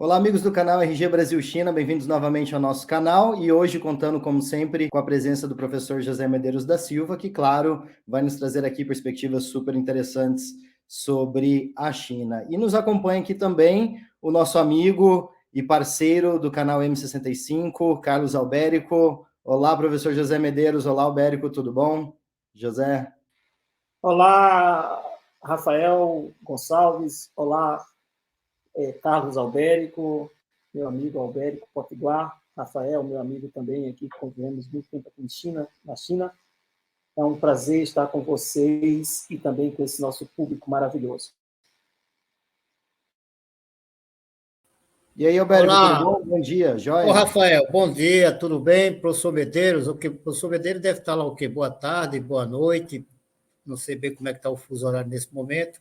Olá, amigos do canal RG Brasil China, bem-vindos novamente ao nosso canal e hoje contando, como sempre, com a presença do professor José Medeiros da Silva, que, claro, vai nos trazer aqui perspectivas super interessantes sobre a China. E nos acompanha aqui também o nosso amigo e parceiro do canal M65, Carlos Albérico. Olá, professor José Medeiros. Olá, Albérico, tudo bom? José? Olá, Rafael Gonçalves. Olá, Carlos Albérico, meu amigo Albérico Potiguar. Rafael, meu amigo também aqui, convivemos muito tempo aqui na China. É um prazer estar com vocês e também com esse nosso público maravilhoso. E aí, Albérico, tudo Olá, bom? Bom dia, ô joia? Rafael, bom dia, tudo bem? Professor Medeiros, o professor Medeiros deve estar lá o quê? Boa tarde, boa noite, não sei bem como é que está o fuso horário nesse momento.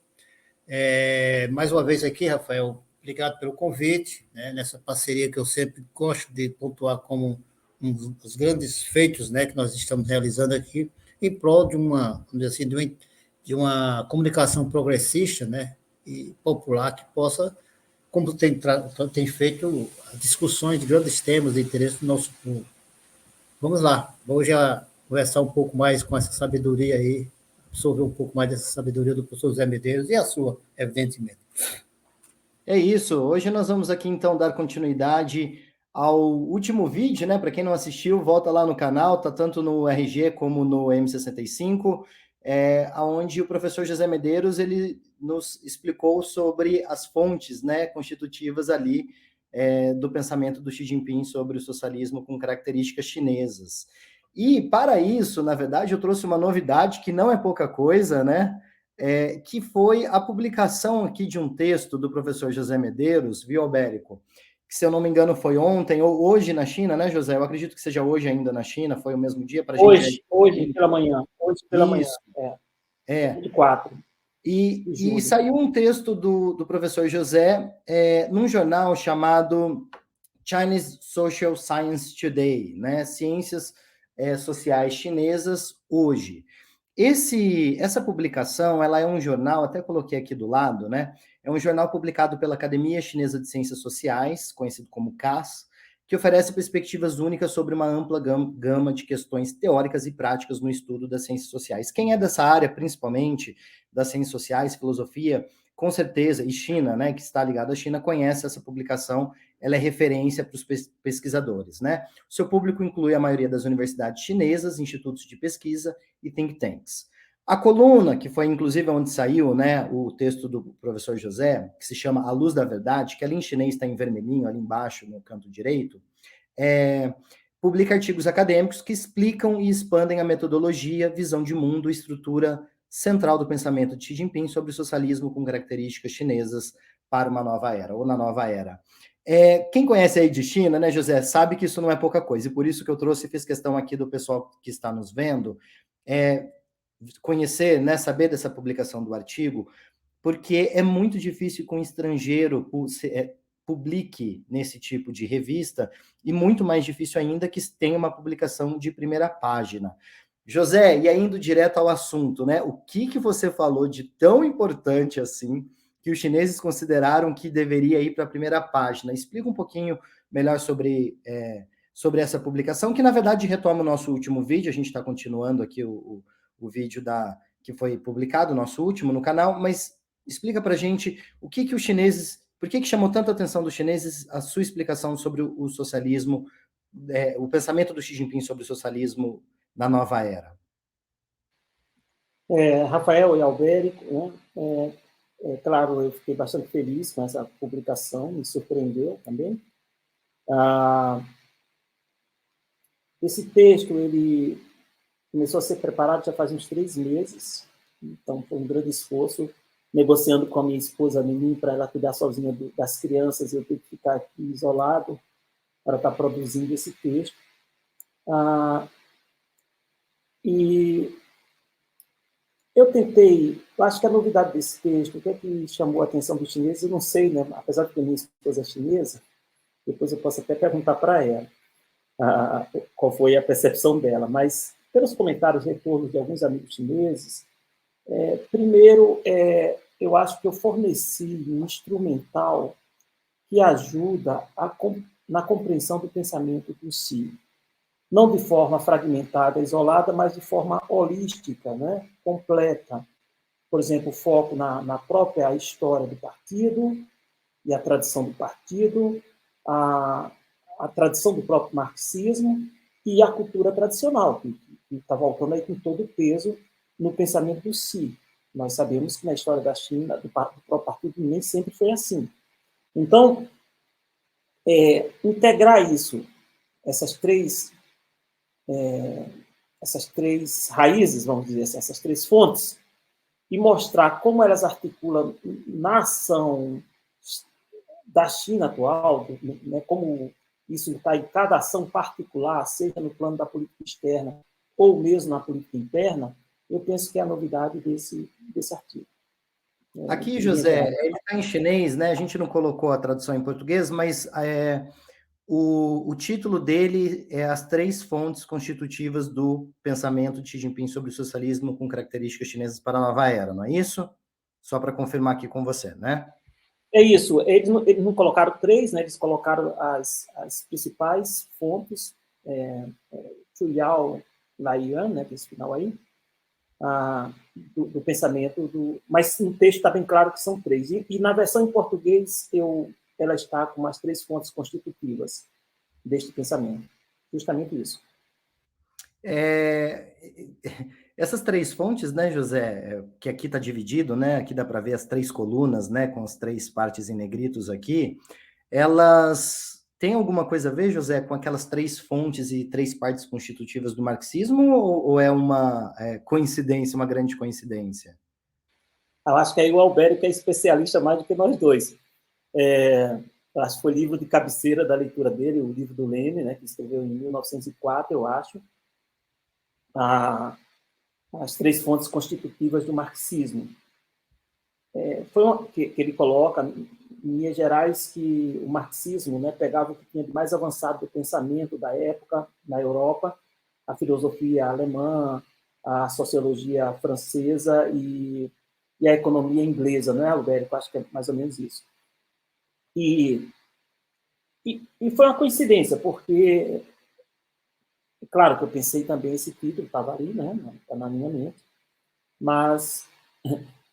Mais uma vez aqui, Rafael, obrigado pelo convite, né, nessa parceria que eu sempre gosto de pontuar como um dos grandes feitos, né, que nós estamos realizando aqui, em prol de uma, vamos dizer assim, de uma comunicação progressista, né, e popular que possa como tem feito discussões de grandes temas de interesse do nosso povo. Vamos lá, vamos já conversar um pouco mais com essa sabedoria aí, absorver um pouco mais dessa sabedoria do professor Zé Medeiros e a sua, evidentemente. É isso. Hoje nós vamos aqui então dar continuidade ao último vídeo, né? Para quem não assistiu, volta lá no canal, tá tanto no RG como no M65, onde o professor José Medeiros ele nos explicou sobre as fontes, né, constitutivas ali do pensamento do Xi Jinping sobre o socialismo com características chinesas. E para isso, na verdade, eu trouxe uma novidade que não é pouca coisa, né? Que foi a publicação aqui de um texto do professor José Medeiros, viu, Albérico? Que, se eu não me engano, foi ontem ou hoje na China, né, José? Eu acredito que seja hoje ainda na China, foi o mesmo dia para a gente aí. Hoje pela manhã. Isso, Dia é. 24 E, de e julho. saiu um texto do professor José num jornal chamado Chinese Social Science Today, né? Ciências Sociais Chinesas hoje. Essa publicação, ela é um jornal, até coloquei aqui do lado, né? É um jornal publicado pela Academia Chinesa de Ciências Sociais, conhecido como CAS, que oferece perspectivas únicas sobre uma ampla gama de questões teóricas e práticas no estudo das ciências sociais. Quem é dessa área, principalmente das ciências sociais, filosofia, com certeza, e China, né, que está ligado à China, conhece essa publicação, ela é referência para os pesquisadores, né? O seu público inclui a maioria das universidades chinesas, institutos de pesquisa e think tanks. A coluna, que foi inclusive onde saiu, né, o texto do professor José, que se chama A Luz da Verdade, que ali em chinês está em vermelhinho, ali embaixo, no canto direito, publica artigos acadêmicos que explicam e expandem a metodologia, visão de mundo e estrutura central do pensamento de Xi Jinping sobre o socialismo com características chinesas para uma nova era, ou na nova era. Quem conhece aí de China, né, José, sabe que isso não é pouca coisa, e por isso que eu trouxe e fiz questão aqui do pessoal que está nos vendo, conhecer, né, saber dessa publicação do artigo, porque é muito difícil que um estrangeiro publique nesse tipo de revista, e muito mais difícil ainda que tenha uma publicação de primeira página. José, e aí indo direto ao assunto, né? O que você falou de tão importante assim que os chineses consideraram que deveria ir para a primeira página? Explica um pouquinho melhor sobre essa publicação, que na verdade retoma o nosso último vídeo, a gente está continuando aqui o vídeo que foi publicado, nosso último, no canal, mas explica para a gente o que os chineses, por que chamou tanta atenção dos chineses a sua explicação sobre o socialismo, o pensamento do Xi Jinping sobre o socialismo na nova era. Rafael e Albérico, né? Claro, eu fiquei bastante feliz com essa publicação, me surpreendeu também. Esse texto, ele começou a ser preparado já faz uns 3 meses, então foi um grande esforço, negociando com a minha esposa, a Mimi, para ela cuidar sozinha das crianças, eu tenho que ficar aqui isolado para estar produzindo esse texto. E eu tentei, acho que a novidade desse texto, o que é que chamou a atenção dos chineses, eu não sei, né? Apesar de que a minha esposa é chinesa, depois eu posso até perguntar para ela qual foi a percepção dela, mas pelos comentários, retornos de alguns amigos chineses, primeiro, eu acho que eu forneci um instrumental que ajuda na compreensão do pensamento do Xi. Não de forma fragmentada, isolada, mas de forma holística, né? Completa. Por exemplo, foco na própria história do partido e a tradição do partido, a tradição do próprio marxismo e a cultura tradicional, que está voltando aí com todo o peso no pensamento do Xi. Nós sabemos que na história da China, do próprio partido, nem sempre foi assim. Então, integrar isso, essas três raízes, vamos dizer assim, essas três fontes, e mostrar como elas articulam na ação da China atual, né, como isso está em cada ação particular, seja no plano da política externa ou mesmo na política interna, eu penso que é a novidade desse artigo. Aqui, José, ele está em chinês, né? A gente não colocou a tradução em português, mas o título dele é As Três Fontes Constitutivas do Pensamento de Xi Jinping sobre o Socialismo com Características Chinesas para a Nova Era, não é isso? Só para confirmar aqui com você, né? É isso. Eles não colocaram três, né? Eles colocaram as principais fontes, Chuyao Laiyan, né? Que é esse final aí, do pensamento, mas no texto está bem claro que são três. E na versão em português, ela está com as três fontes constitutivas deste pensamento. Justamente isso. Essas três fontes, né, José, que aqui está dividido, né? Aqui dá para ver as três colunas, né? Com as três partes em negritos aqui. Elas têm alguma coisa a ver, José, com aquelas três fontes e três partes constitutivas do marxismo, ou é uma coincidência, uma grande coincidência? Eu acho que aí o Albério é especialista mais do que nós dois. Acho que foi livro de cabeceira da leitura dele, o livro do Leme, né, que escreveu em 1904, eu acho, as três fontes constitutivas do marxismo. Que ele coloca, em linhas gerais, que o marxismo, né, pegava o que tinha de mais avançado do pensamento da época na Europa, a filosofia alemã, a sociologia francesa e a economia inglesa, não é, Albérico? Acho que é mais ou menos isso. E foi uma coincidência, porque, claro que eu pensei também esse título, estava ali, né, está na minha mente, mas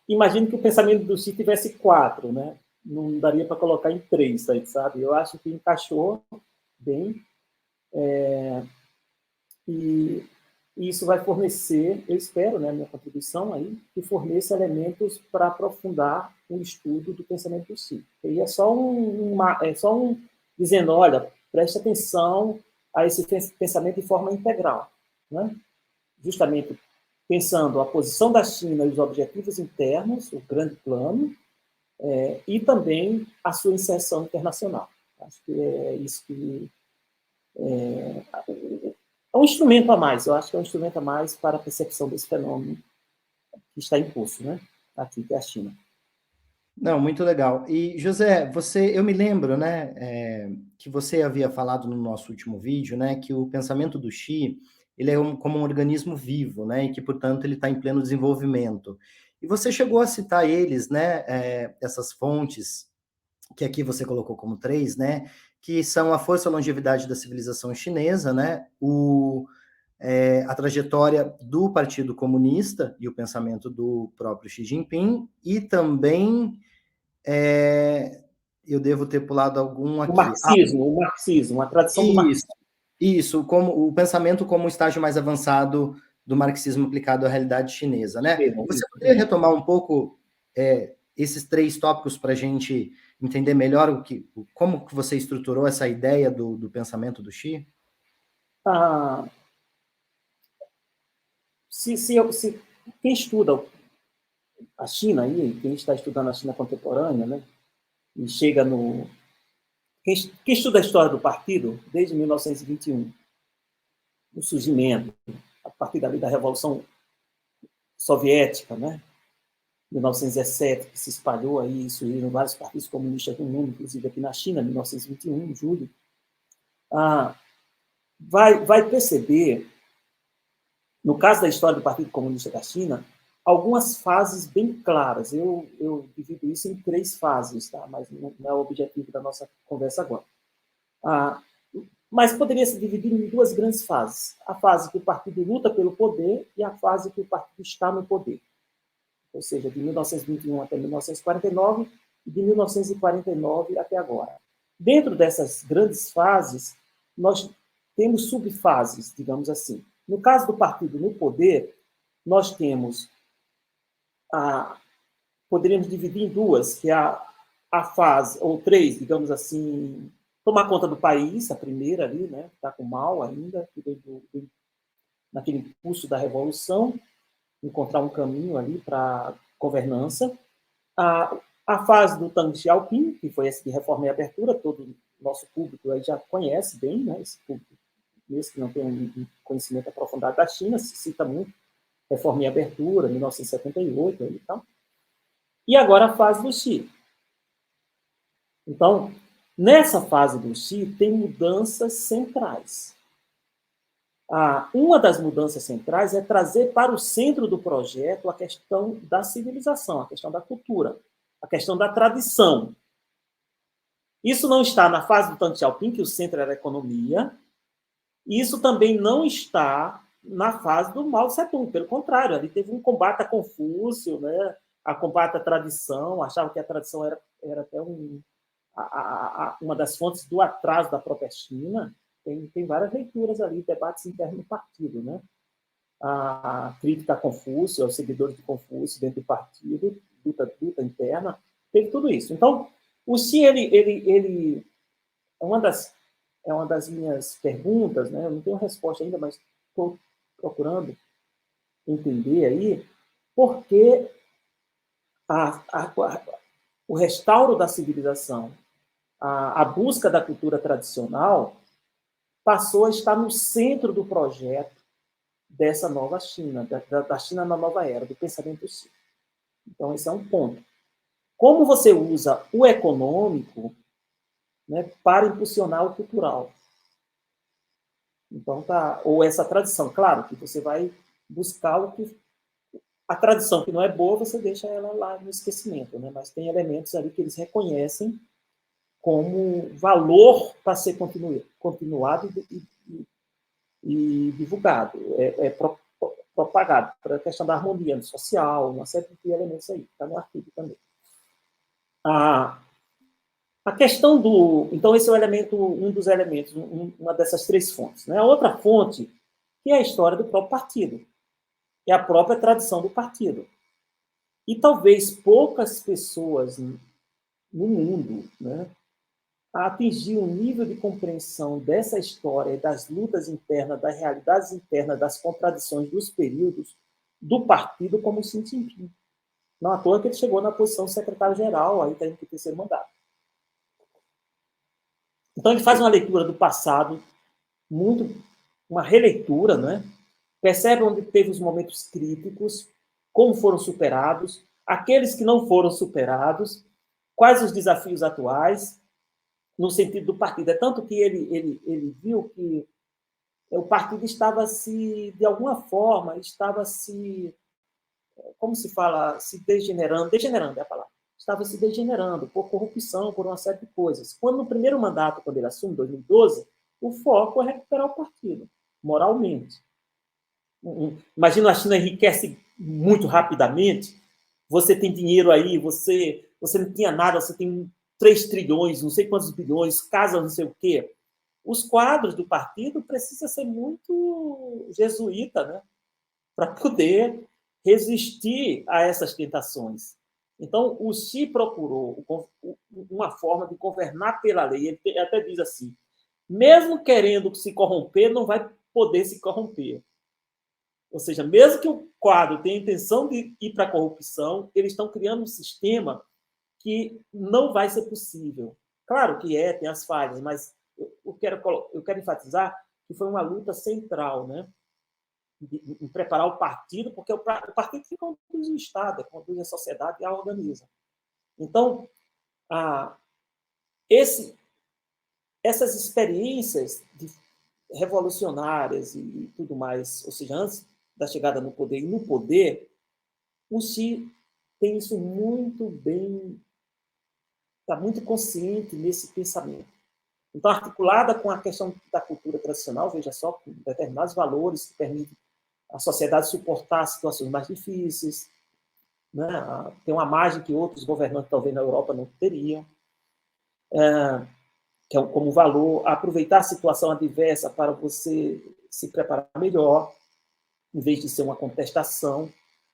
imagino que o pensamento do Xi tivesse 4, né? Não daria para colocar em 3, sabe? Eu acho que encaixou bem, e isso vai fornecer, eu espero, né, minha contribuição aí, que forneça elementos para aprofundar o estudo do pensamento do Xi. E é só dizendo, olha, preste atenção a esse pensamento de forma integral, né? Justamente pensando a posição da China e os objetivos internos, o grande plano, e também a sua inserção internacional. Acho que é isso que é um instrumento a mais. Eu acho que é um instrumento a mais para a percepção desse fenômeno que está em curso, né? Aqui, que é a China. Não, muito legal. E, José, eu me lembro, né, que você havia falado no nosso último vídeo, né, que o pensamento do Xi, ele é como um organismo vivo, né, e que, portanto, ele está em pleno desenvolvimento. E você chegou a citar eles, né, essas fontes, que aqui você colocou como 3, né, que são a força e a longevidade da civilização chinesa, né, a trajetória do Partido Comunista e o pensamento do próprio Xi Jinping, e também eu devo ter pulado algum aqui. O marxismo, a tradição do marxismo. Isso, como o pensamento como o estágio mais avançado do marxismo aplicado à realidade chinesa, né? Você poderia retomar um pouco esses 3 tópicos para a gente entender melhor como que você estruturou essa ideia do pensamento do Xi? Quem estuda a China aí, quem está estudando a China contemporânea, né, e chega no... Quem estuda a história do partido desde 1921, o surgimento, a partir dali da Revolução Soviética, né, 1917, que se espalhou aí, surgiram vários partidos comunistas no mundo, inclusive aqui na China, 1921, em julho, vai perceber, no caso da história do Partido Comunista da China, algumas fases bem claras. Eu divido isso em 3 fases, tá? Mas não é o objetivo da nossa conversa agora. Mas poderia se dividir em 2 grandes fases. A fase que o partido luta pelo poder e a fase que o partido está no poder. Ou seja, de 1921 até 1949 e de 1949 até agora. Dentro dessas grandes fases, nós temos subfases, digamos assim. No caso do partido no poder, nós temos poderíamos dividir em 2, que é a fase, ou 3, digamos assim, tomar conta do país, a primeira ali, né, está com mal ainda, naquele impulso da revolução, encontrar um caminho ali para governança. A fase do Deng Xiaoping, que foi essa de reforma e abertura, todo o nosso público aí já conhece bem, né, esse público, mesmo que não tenha um conhecimento aprofundado da China, se cita muito, reforma e abertura, 1978 e tal. E agora a fase do Xi. Então, nessa fase do Xi, tem mudanças centrais. Uma das mudanças centrais é trazer para o centro do projeto a questão da civilização, a questão da cultura, a questão da tradição. Isso não está na fase do Deng Xiaoping, que o centro era a economia, e isso também não está na fase do Mao Tse-tung. Pelo contrário, ali teve um combate a Confúcio, né? A combate à tradição, achava que a tradição era até uma das fontes do atraso da própria China. Tem várias leituras ali, debates internos do partido, né? A crítica a Confúcio, aos seguidores de Confúcio dentro do partido, luta interna, teve tudo isso. Então, o Xi, ele é uma das minhas perguntas, né? Eu não tenho resposta ainda, mas estou procurando entender aí por que o restauro da civilização, a busca da cultura tradicional, passou a estar no centro do projeto dessa nova China, da China na nova era, do pensamento Xi. Então, esse é um ponto. Como você usa o econômico, né, para impulsionar o cultural? Então, ou essa tradição, claro que você vai buscar a tradição que não é boa, você deixa ela lá no esquecimento, né? Mas tem elementos ali que eles reconhecem como valor para ser continuado e divulgado, propagado, para a questão da harmonia social, uma série de elementos aí, está no artigo também. A questão então, esse é um dos elementos, uma dessas 3 fontes. Né? A outra fonte, que é a história do próprio partido, é a própria tradição do partido. E talvez poucas pessoas no mundo, né, atingir um nível de compreensão dessa história, das lutas internas, das realidades internas, das contradições dos períodos do partido como Xi Jinping. Não à toa que ele chegou na posição de secretário-geral, aí está indo para o 3º mandato. Então, ele faz uma leitura do passado, uma releitura, né? Percebe onde teve os momentos críticos, como foram superados, aqueles que não foram superados, quais os desafios atuais, no sentido do partido. É tanto que ele viu que o partido estava de alguma forma, como se fala, se degenerando é a palavra, estava se degenerando por corrupção, por uma série de coisas. Quando no primeiro mandato, quando ele assume, em 2012, o foco é recuperar o partido, moralmente. Imagina, a China enriquece muito rapidamente, você tem dinheiro aí, você não tinha nada, você tem 3 trilhões, não sei quantos bilhões, casas, não sei o quê. Os quadros do partido precisam ser muito jesuíta, né? Para poder resistir a essas tentações. Então, o Xi procurou uma forma de governar pela lei. Ele até diz assim, mesmo querendo se corromper, não vai poder se corromper. Ou seja, mesmo que o quadro tenha a intenção de ir para a corrupção, eles estão criando um sistema que não vai ser possível. Claro que tem as falhas, mas eu quero enfatizar que foi uma luta central, né? Em preparar o partido, porque o partido que conduz o Estado, conduz a sociedade e a organiza. Então, essas experiências revolucionárias e tudo mais, ou seja, antes da chegada no poder e no poder, O Xi tem isso muito bem, está muito consciente nesse pensamento. Então, articulada com a questão da cultura tradicional, veja só, com determinados valores que permitem a sociedade suportar situações mais difíceis, né? Tem uma margem que outros governantes, talvez na Europa, não teriam, que é como valor, aproveitar a situação adversa para você se preparar melhor, em vez de ser uma contestação,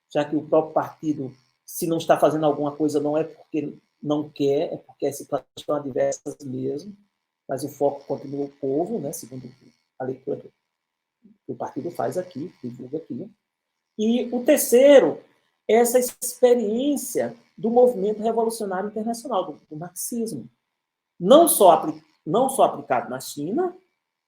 já que o próprio partido, se não está fazendo alguma coisa, não é porque não quer, é porque as situações estão adversas mesmo, mas o foco continua o povo, né, segundo a leitura que o partido faz aqui, divulga aqui. E o terceiro é essa experiência do movimento revolucionário internacional, do marxismo. Não só aplicado na China,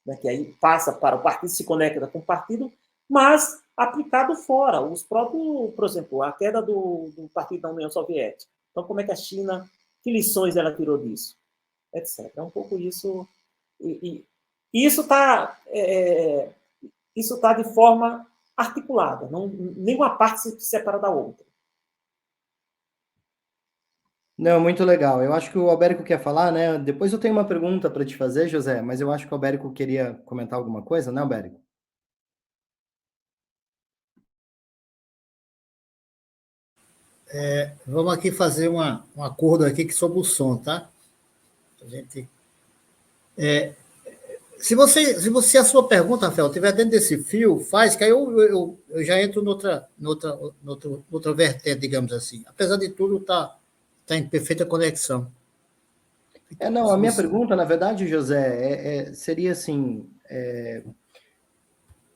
né, que aí passa para o partido, se conecta com o partido, mas aplicado fora. Os próprios, por exemplo, a queda do partido da União Soviética. Então, como é que a China, que lições ela tirou disso? Etc. É um pouco isso. E isso está isso tá de forma articulada. Não, nenhuma parte se separa da outra. Não, muito legal. Eu acho que o Albérico quer falar, né? Depois eu tenho uma pergunta para te fazer, José, mas eu acho que o Albérico queria comentar alguma coisa, né, Albérico? Vamos aqui fazer um acordo aqui sobre o som, tá? A gente, se a sua pergunta, Rafael, estiver dentro desse fio, faz, que aí eu já entro noutra vertente, digamos assim. Apesar de tudo, tá em perfeita conexão. Não, a Se minha você- pergunta, na verdade, José, seria assim: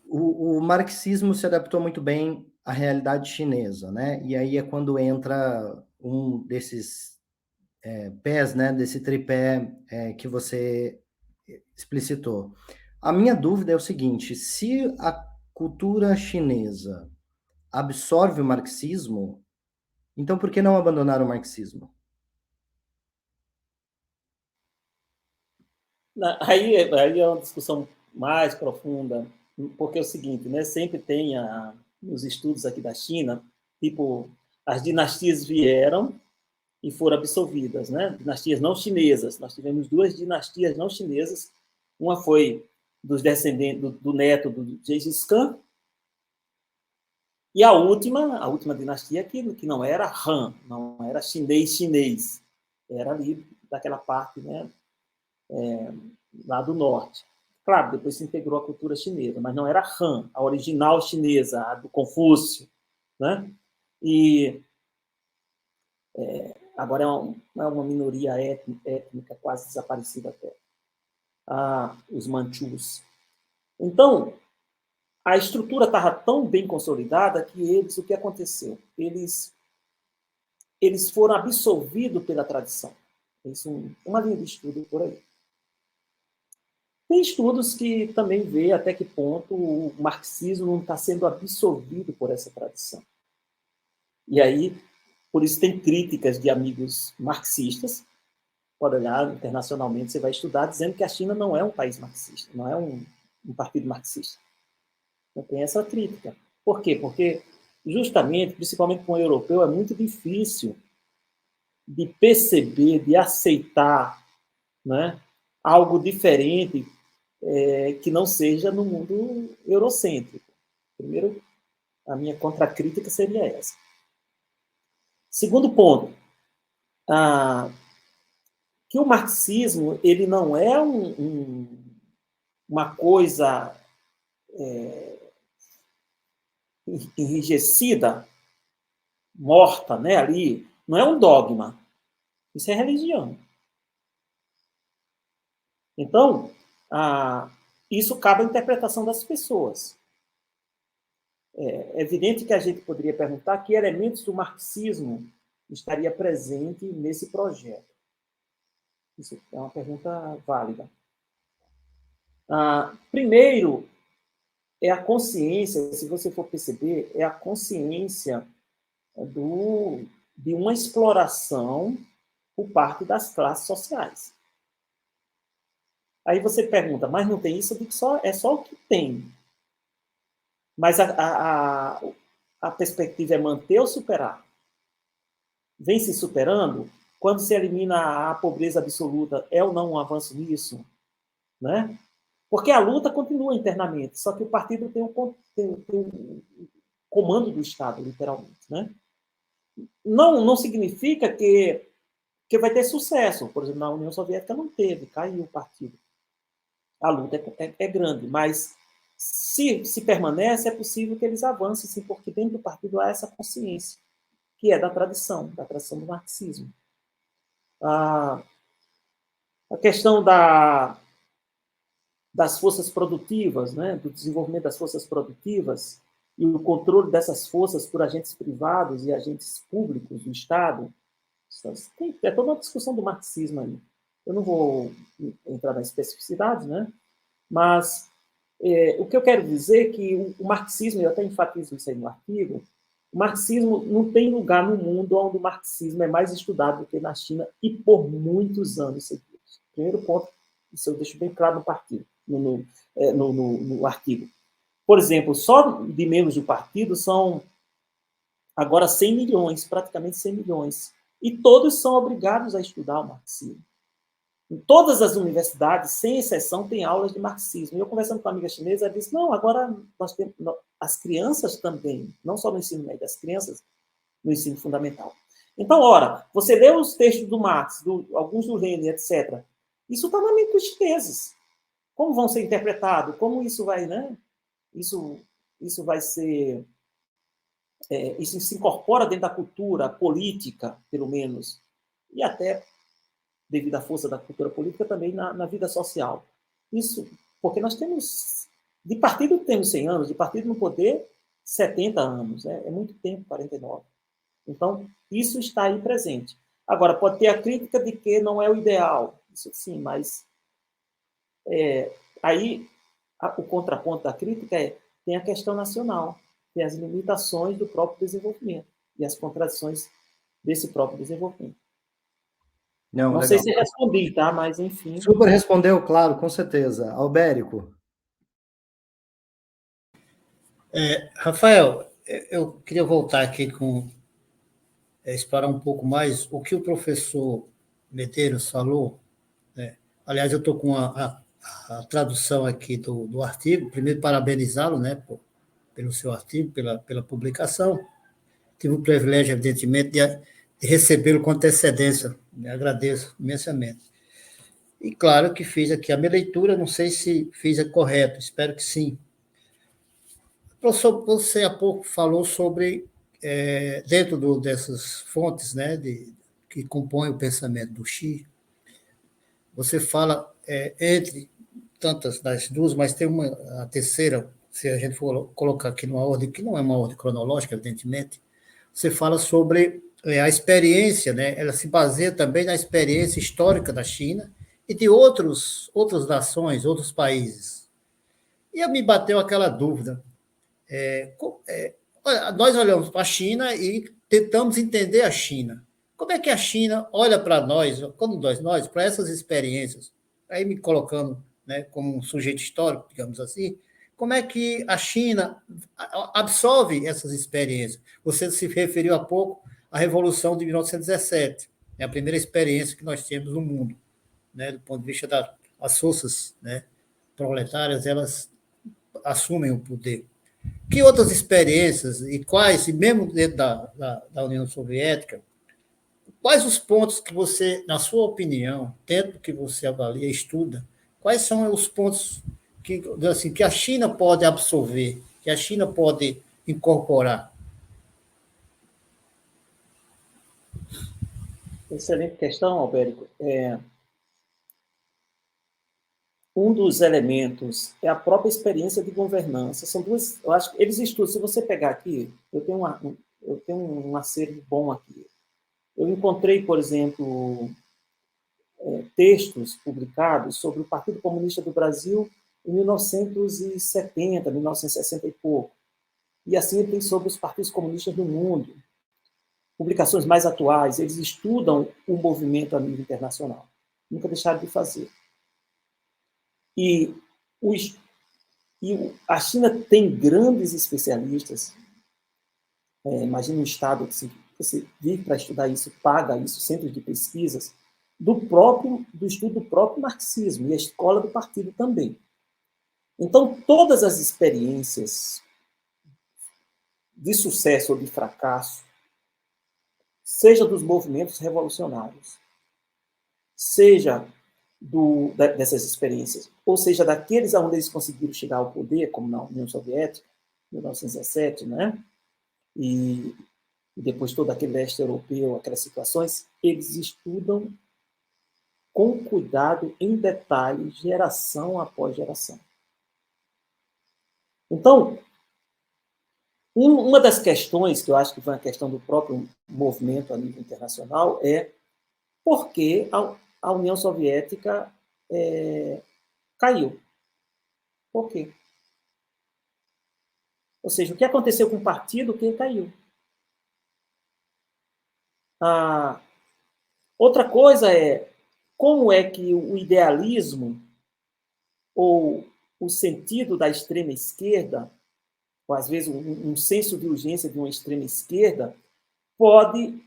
o marxismo se adaptou muito bem à realidade chinesa, né? E aí é quando entra um desses pés, né? Desse tripé que você explicitou. A minha dúvida é o seguinte: se a cultura chinesa absorve o marxismo, então por que não abandonar o marxismo? Aí é uma discussão mais profunda, porque é o seguinte, né? Sempre tem nos estudos aqui da China, tipo, as dinastias vieram e foram absolvidas, né? Dinastias não chinesas. Nós tivemos duas dinastias não chinesas. Uma foi dos descendentes do neto do Gengis Khan, e a última dinastia que não era Han, não era chinês, era ali daquela parte, né, lá do norte. Claro, depois se integrou a cultura chinesa, mas não era Han, a original chinesa, a do Confúcio, né? E agora é uma minoria étnica quase desaparecida até, os manchus. Então, a estrutura estava tão bem consolidada que o que aconteceu? Eles foram absolvidos pela tradição. Isso uma linha de estudo por aí. Tem estudos que também vê até que ponto o marxismo não está sendo absorvido por essa tradição. E aí, por isso tem críticas de amigos marxistas. Pode olhar internacionalmente, você vai estudar, dizendo que a China não é um país marxista, não é um partido marxista. Então, tem essa crítica. Por quê? Porque, justamente, principalmente com o europeu, é muito difícil de perceber, de aceitar, né, algo diferente que não seja no mundo eurocêntrico. Primeiro, a minha contracrítica seria essa. Segundo ponto, que o marxismo ele não é uma coisa enrijecida, morta, né, ali. Não é um dogma. Isso é religião. Então, isso cabe à interpretação das pessoas. É evidente que a gente poderia perguntar que elementos do marxismo estaria presente nesse projeto. Isso é uma pergunta válida. Primeiro, é a consciência, se você for perceber, é a consciência de uma exploração por parte das classes sociais. Aí você pergunta, mas não tem isso? Eu digo é só o que tem. Mas a perspectiva é manter ou superar? Vem se superando? Quando se elimina a pobreza absoluta, é ou não um avanço nisso? Né? Porque a luta continua internamente, só que o partido tem um comando do Estado, literalmente. Né? Não significa que vai ter sucesso. Por exemplo, na União Soviética não teve, caiu o partido. A luta é grande, mas se permanece, é possível que eles avancem, sim, porque dentro do partido há essa consciência, que é da tradição do marxismo. A questão das forças produtivas, né, do desenvolvimento das forças produtivas e o controle dessas forças por agentes privados e agentes públicos do Estado, é toda uma discussão do marxismo aí. Eu não vou entrar na especificidade, né, mas o que eu quero dizer é que o marxismo, eu até enfatizo isso aí no artigo, o marxismo não tem lugar no mundo onde o marxismo é mais estudado do que na China e por muitos anos seguidos. Primeiro ponto, isso eu deixo bem claro no artigo. Por exemplo, só de membros do partido são agora 100 milhões, praticamente 100 milhões. E todos são obrigados a estudar o marxismo. Em todas as universidades, sem exceção, tem aulas de marxismo. E eu, conversando com uma amiga chinesa, ela disse, não, agora nós temos as crianças também, não só no ensino médio, as crianças no ensino fundamental. Então, ora, você lê os textos do Marx, alguns do Lenin, etc. Isso está na mente dos chineses. Como vão ser interpretados? Como isso vai, né? Isso vai ser... isso se incorpora dentro da cultura política, pelo menos, e até devido à força da cultura política, também na vida social. Isso porque nós temos... De partido temos 100 anos, de partido no poder, 70 anos. Né? É muito tempo, 49. Então, isso está aí presente. Agora, pode ter a crítica de que não é o ideal. Isso sim, mas... aí, o contraponto da crítica tem a questão nacional, tem as limitações do próprio desenvolvimento e as contradições desse próprio desenvolvimento. Não sei se respondi, tá? Mas, enfim... Super respondeu, claro, com certeza. Albérico. Rafael, eu queria voltar aqui explorar um pouco mais o que o professor Medeiros falou. Né? Aliás, eu estou com a tradução aqui do artigo. Primeiro, parabenizá-lo, né, pelo seu artigo, pela publicação. Tive o privilégio, evidentemente, de recebê-lo com antecedência. Me agradeço imensamente. E, claro, que fiz aqui a minha leitura, não sei se fiz a correta, espero que sim. Professor, você há pouco falou sobre, dentro dessas fontes, né, que compõem o pensamento do Xi, você fala, entre tantas das duas, mas tem a terceira, se a gente for colocar aqui numa ordem, que não é uma ordem cronológica, evidentemente, você fala sobre a experiência, né, ela se baseia também na experiência histórica da China e de outras nações, outros países. E me bateu aquela dúvida. Nós olhamos para a China e tentamos entender a China. Como é que a China olha para nós, para essas experiências, aí me colocando, né, como um sujeito histórico, digamos assim, como é que a China absorve essas experiências? Você se referiu há pouco à Revolução de 1917, é a primeira experiência que nós temos no mundo, né, do ponto de vista das forças, né, proletárias, elas assumem o poder. Que outras experiências e quais, e mesmo dentro da União Soviética, quais os pontos que você, na sua opinião, dentro que você avalia, estuda, quais são os pontos que a China pode absorver, que a China pode incorporar? Excelente questão, Albérico. Um dos elementos é a própria experiência de governança. São duas, eu acho que eles estudam. Se você pegar aqui, eu tenho um acervo bom aqui. Eu encontrei, por exemplo, textos publicados sobre o Partido Comunista do Brasil em 1970, 1960 e pouco. E assim tem sobre os partidos comunistas do mundo. Publicações mais atuais, eles estudam o movimento a nível internacional. Nunca deixaram de fazer. E a China tem grandes especialistas imagina um estado que você vive para estudar isso, paga isso, centros de pesquisas, do estudo do próprio marxismo e a escola do partido também. Então, todas as experiências de sucesso ou de fracasso, seja dos movimentos revolucionários, seja dessas experiências, ou seja, daqueles onde eles conseguiram chegar ao poder, como na União Soviética, em 1917, né? E depois todo aquele leste europeu, aquelas situações, eles estudam com cuidado, em detalhe, geração após geração. Então, uma das questões, que eu acho que foi uma questão do próprio movimento a nível internacional, é por que a União Soviética caiu. Por quê? Ou seja, o que aconteceu com o partido que caiu? Outra coisa é como é que o idealismo ou o sentido da extrema esquerda, ou às vezes um senso de urgência de uma extrema esquerda, pode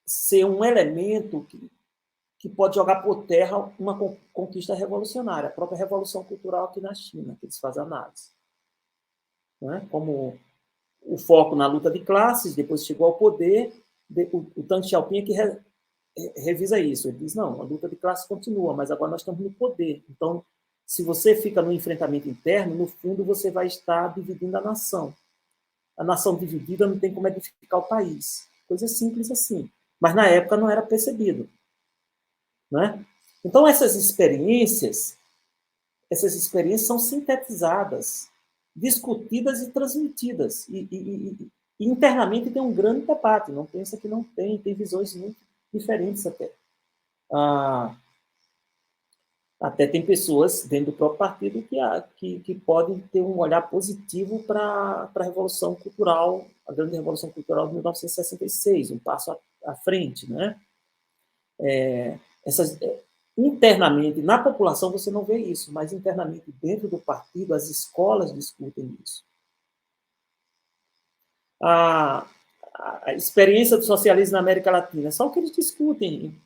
ser um elemento que pode jogar por terra uma conquista revolucionária, a própria revolução cultural aqui na China, que eles fazem análise. Né? Como o foco na luta de classes, depois chegou ao poder, o Deng Xiaoping é que revisa isso. Ele diz, não, a luta de classes continua, mas agora nós estamos no poder. Então, se você fica no enfrentamento interno, no fundo você vai estar dividindo a nação. A nação dividida não tem como edificar o país. Coisa simples assim. Mas na época não era percebido. Né? Então, essas experiências são sintetizadas, discutidas e transmitidas. E internamente tem um grande debate. Não pensa que não tem visões muito diferentes até. Até tem pessoas dentro do próprio partido que podem ter um olhar positivo para a Revolução Cultural, a grande Revolução Cultural de 1966, um passo à frente. Né? Internamente, na população, você não vê isso, mas internamente, dentro do partido, as escolas discutem isso. A experiência do socialismo na América Latina, só o que eles discutem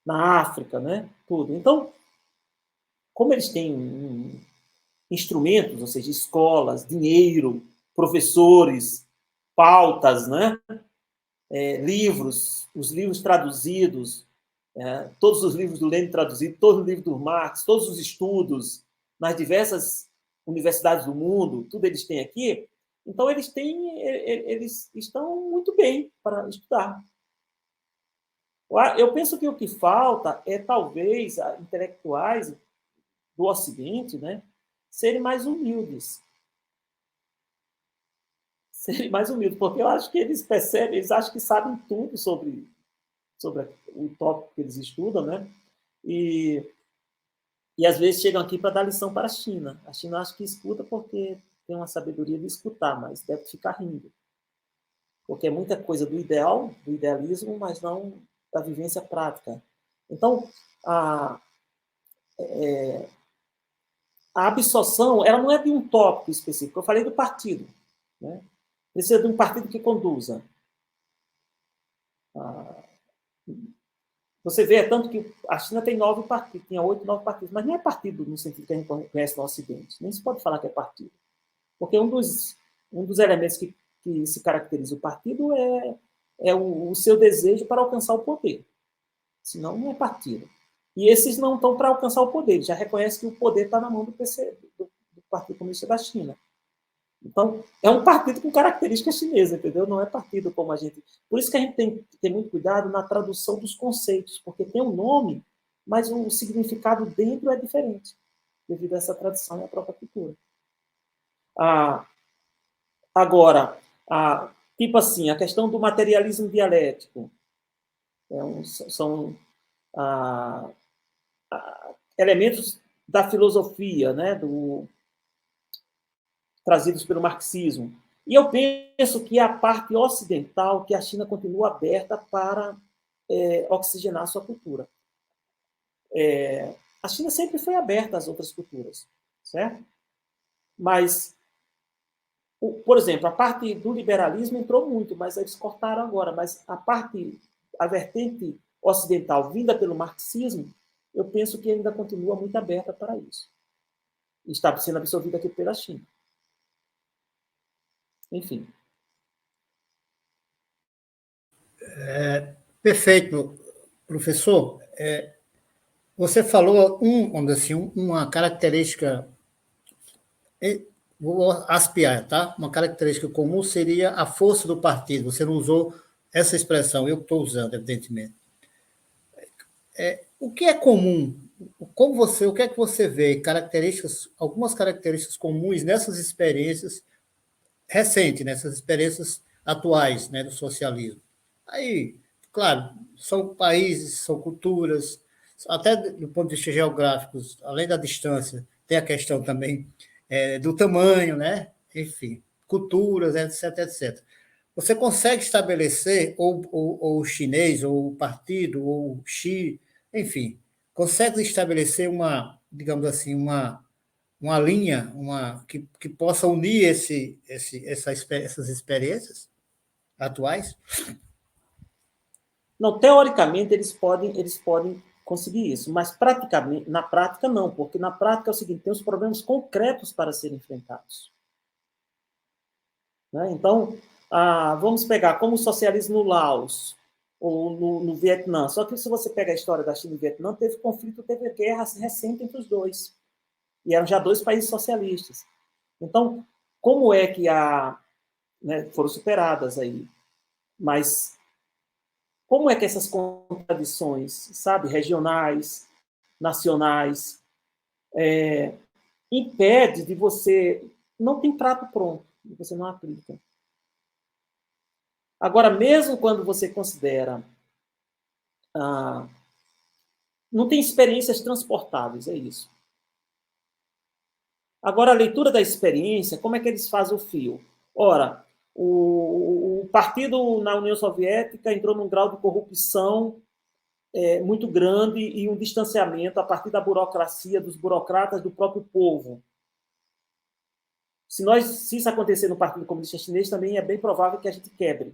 na África, né? Tudo. Então, como eles têm instrumentos, ou seja, escolas, dinheiro, professores, pautas, né? Livros, os livros traduzidos, todos os livros do Lenin traduzidos, todos os livros do Marx, todos os estudos nas diversas universidades do mundo, tudo eles têm aqui. Então, eles estão muito bem para estudar. Eu penso que o que falta é, talvez, intelectuais do Ocidente, né, serem mais humildes. Serem mais humildes, porque eu acho que eles percebem, eles acham que sabem tudo sobre o tópico que eles estudam, né? E às vezes chegam aqui para dar lição para a China. A China acha que escuta porque tem uma sabedoria de escutar, mas deve ficar rindo. Porque é muita coisa do idealismo, mas não da vivência prática. Então, a absorção, ela não é de um tópico específico. Eu falei do partido. Né? Precisa de um partido que conduza. Você vê, tanto que a China tem 9 partidos, tinha 8, 9 partidos, mas não é partido no sentido que a gente conhece no Ocidente. Nem se pode falar que é partido. Porque um dos elementos que se caracteriza o partido é o seu desejo para alcançar o poder. Senão, não é partido. E esses não estão para alcançar o poder, já reconhece que o poder está na mão do Partido Comunista da China. Então, é um partido com características chinesas, entendeu? Não é partido como a gente... Por isso que a gente tem que ter muito cuidado na tradução dos conceitos, porque tem um nome, mas o significado dentro é diferente, devido a essa tradução e à própria cultura. Agora, tipo assim, a questão do materialismo dialético são elementos da filosofia, né, trazidos pelo marxismo. E eu penso que a parte ocidental, que a China continua aberta para oxigenar a sua cultura. A China sempre foi aberta às outras culturas, certo? Mas Por exemplo, a parte do liberalismo entrou muito, mas eles cortaram agora. Mas a vertente ocidental vinda pelo marxismo, eu penso que ainda continua muito aberta para isso. E está sendo absorvida aqui pela China. Enfim. Perfeito, professor. Você falou uma característica, vou aspiar, tá? Uma característica comum seria a força do partido. Você não usou essa expressão, eu estou usando, evidentemente. O que é comum? O que é que você vê? Algumas características comuns nessas experiências recentes, nessas experiências atuais, né, do socialismo. Aí, claro, são países, são culturas, até do ponto de vista geográfico, além da distância, tem a questão também do tamanho, né? Enfim, culturas, etc, etc. Você consegue estabelecer, ou o chinês, ou o partido, ou o Xi, enfim, consegue estabelecer digamos assim, uma linha que possa unir essas experiências atuais? Não, teoricamente eles podem conseguir isso, mas praticamente, na prática não, porque na prática é o seguinte, tem os problemas concretos para serem enfrentados. Né? Então, vamos pegar como o socialismo no Laos ou no Vietnã. Só que se você pega a história da China e do Vietnã, teve conflito, teve guerra recente entre os dois. E eram já dois países socialistas. Então, como é que foram superadas aí? Mas como é que essas contradições, sabe, regionais, nacionais, impede de você... Não tem prato pronto, você não aplica. Agora, mesmo quando você considera... não tem experiências transportáveis, é isso. Agora, a leitura da experiência, como é que eles fazem o fio? Ora, o partido na União Soviética entrou num grau de corrupção muito grande e um distanciamento a partir da burocracia, dos burocratas, do próprio povo. Se isso acontecer no Partido Comunista Chinês, também é bem provável que a gente quebre,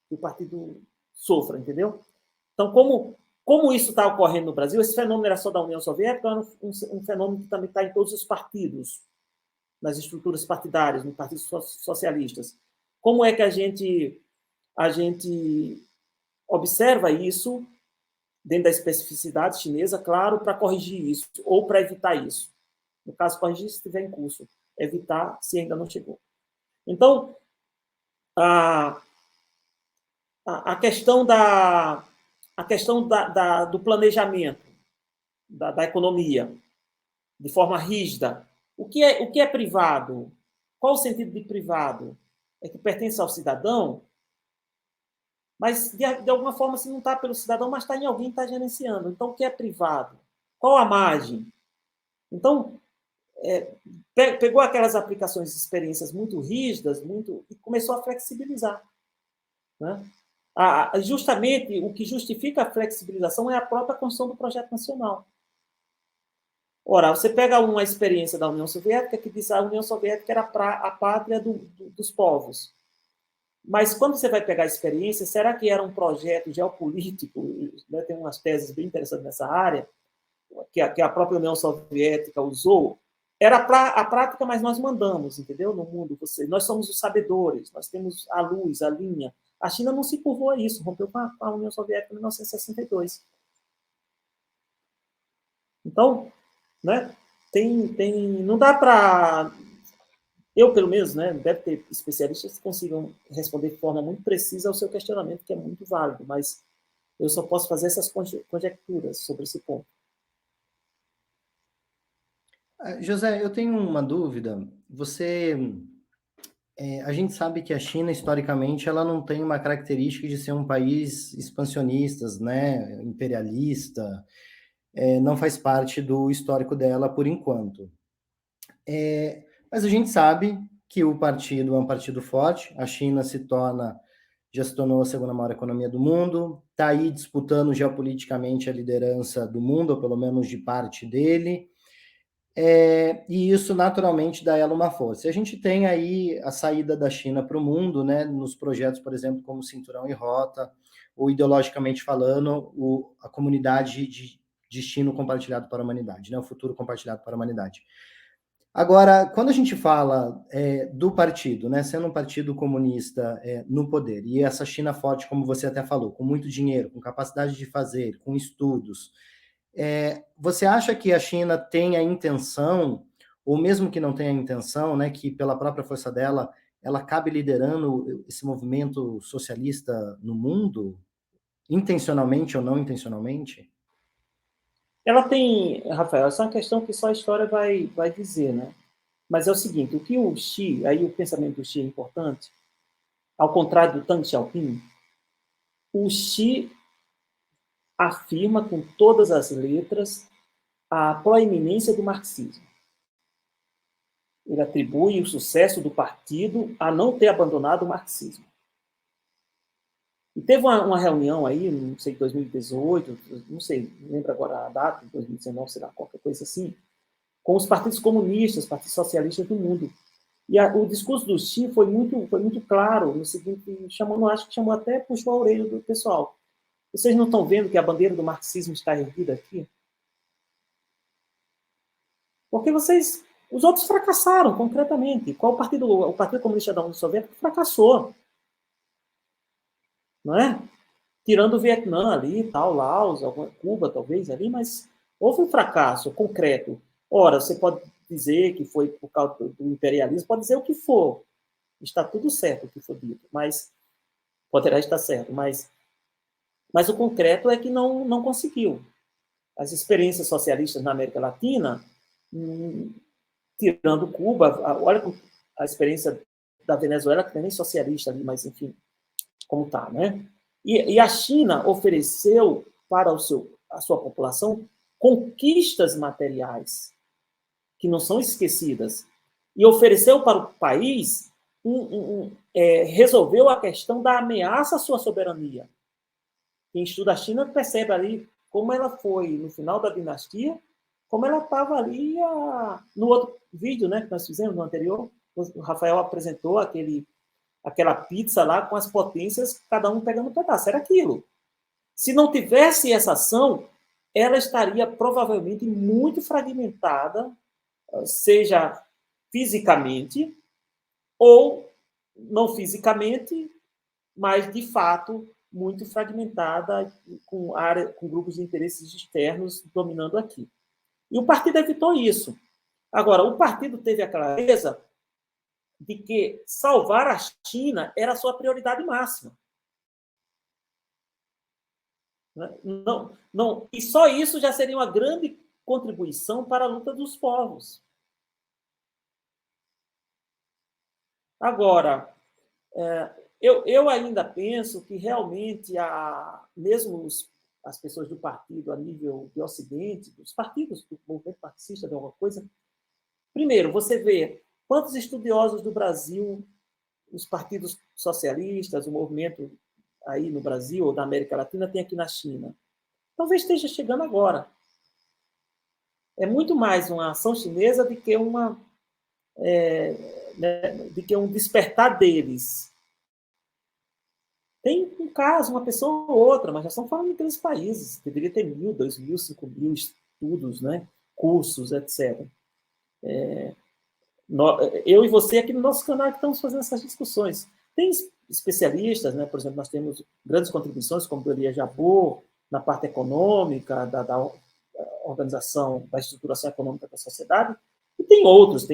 que o partido sofra, entendeu? Então, como isso está ocorrendo no Brasil, esse fenômeno era só da União Soviética, era um fenômeno que também está em todos os partidos, nas estruturas partidárias, nos partidos socialistas. Como é que a gente observa isso dentro da especificidade chinesa, claro, para corrigir isso, ou para evitar isso. No caso, corrigir se estiver em curso, evitar se ainda não chegou. Então, a questão do planejamento da economia de forma rígida. O que é privado? Qual o sentido de privado? É que pertence ao cidadão, mas de alguma forma se não está pelo cidadão, mas está em alguém que está gerenciando. Então, o que é privado? Qual a margem? Então, pegou aquelas aplicações de experiências muito rígidas e começou a flexibilizar. Né? Justamente o que justifica a flexibilização é a própria construção do projeto nacional. Ora, você pega uma experiência da União Soviética que diz que a União Soviética era a pátria dos povos. Mas quando você vai pegar a experiência, será que era um projeto geopolítico? Né? Tem umas teses bem interessantes nessa área, que a própria União Soviética usou. Era a prática, mas nós mandamos, entendeu? No mundo, nós somos os sabedores, nós temos a luz, a linha. A China não se curvou a isso, rompeu com a União Soviética em 1962. Então, né, não dá para... Eu, pelo menos, né, deve ter especialistas que consigam responder de forma muito precisa ao seu questionamento, que é muito válido, mas eu só posso fazer essas conjecturas sobre esse ponto. José, eu tenho uma dúvida. A gente sabe que a China, historicamente, ela não tem uma característica de ser um país expansionista, né, imperialista, não faz parte do histórico dela por enquanto. Mas a gente sabe que o partido é um partido forte, a China já se tornou a segunda maior economia do mundo, está aí disputando geopoliticamente a liderança do mundo, ou pelo menos de parte dele. e isso naturalmente dá a ela uma força. A gente tem aí a saída da China para o mundo, né, nos projetos, por exemplo, como Cinturão e Rota, ou ideologicamente falando, a comunidade de destino compartilhado para a humanidade, né, o futuro compartilhado para a humanidade. Agora, quando a gente fala do partido, né, sendo um partido comunista no poder, e essa China forte, como você até falou, com muito dinheiro, com capacidade de fazer, com estudos, você acha que a China tem a intenção, ou mesmo que não tenha a intenção, né, que pela própria força dela, ela acabe liderando esse movimento socialista no mundo, intencionalmente ou não intencionalmente? Ela tem, Rafael, essa é uma questão que só a história vai dizer, né? Mas é o seguinte, o que o Xi, aí o pensamento do Xi é importante, ao contrário do Deng Xiaoping, o Xi afirma com todas as letras a proeminência do marxismo. Ele atribui o sucesso do partido a não ter abandonado o marxismo. E teve uma reunião aí, não sei, 2018, não sei, não lembro agora a data, 2019, sei lá, qualquer coisa assim, com os partidos comunistas, partidos socialistas do mundo. E o discurso do Xi foi muito claro, no seguinte, acho que chamou até, puxou a orelha do pessoal. Vocês não estão vendo que a bandeira do marxismo está erguida aqui? Porque os outros fracassaram, concretamente. Qual o Partido Comunista da União Soviética fracassou. Não é? Tirando o Vietnã ali, tal, Laos, Cuba talvez ali, mas houve um fracasso concreto. Ora, você pode dizer que foi por causa do imperialismo, pode dizer o que for. Está tudo certo o que for dito, mas poderá estar certo, mas o concreto é que não conseguiu. As experiências socialistas na América Latina, tirando Cuba, olha a experiência da Venezuela, que não é nem socialista ali, mas enfim, como está, né? E a China ofereceu para a sua população conquistas materiais que não são esquecidas. E ofereceu para o país, resolveu a questão da ameaça à sua soberania. Quem estuda a China percebe ali como ela foi, no final da dinastia, como ela estava ali no outro vídeo, né, que nós fizemos, no anterior, o Rafael apresentou aquela pizza lá com as potências, cada um pegando um pedaço. Era aquilo. Se não tivesse essa ação, ela estaria provavelmente muito fragmentada, seja fisicamente ou não fisicamente, mas de fato muito fragmentada com grupos de interesses externos dominando aqui. E o partido evitou isso. Agora, o partido teve a clareza de que salvar a China era a sua prioridade máxima. Não, e só isso já seria uma grande contribuição para a luta dos povos. Agora, eu ainda penso que realmente, mesmo as pessoas do partido a nível de Ocidente, os partidos do movimento marxista de alguma coisa, primeiro, você vê quantos estudiosos do Brasil, os partidos socialistas, o movimento aí no Brasil ou da América Latina tem aqui na China. Talvez esteja chegando agora. É muito mais uma ação chinesa do que um despertar deles. Tem um caso, uma pessoa ou outra, mas já estão falando de 3 países. Deveria ter 1.000, 2.000, 5.000 estudos, né? Cursos, etc. Eu e você aqui no nosso canal estamos fazendo essas discussões. Tem especialistas, né? Por exemplo, nós temos grandes contribuições, como o Elia Jabbour, na parte econômica, da organização, da estruturação econômica da sociedade, e tem outros,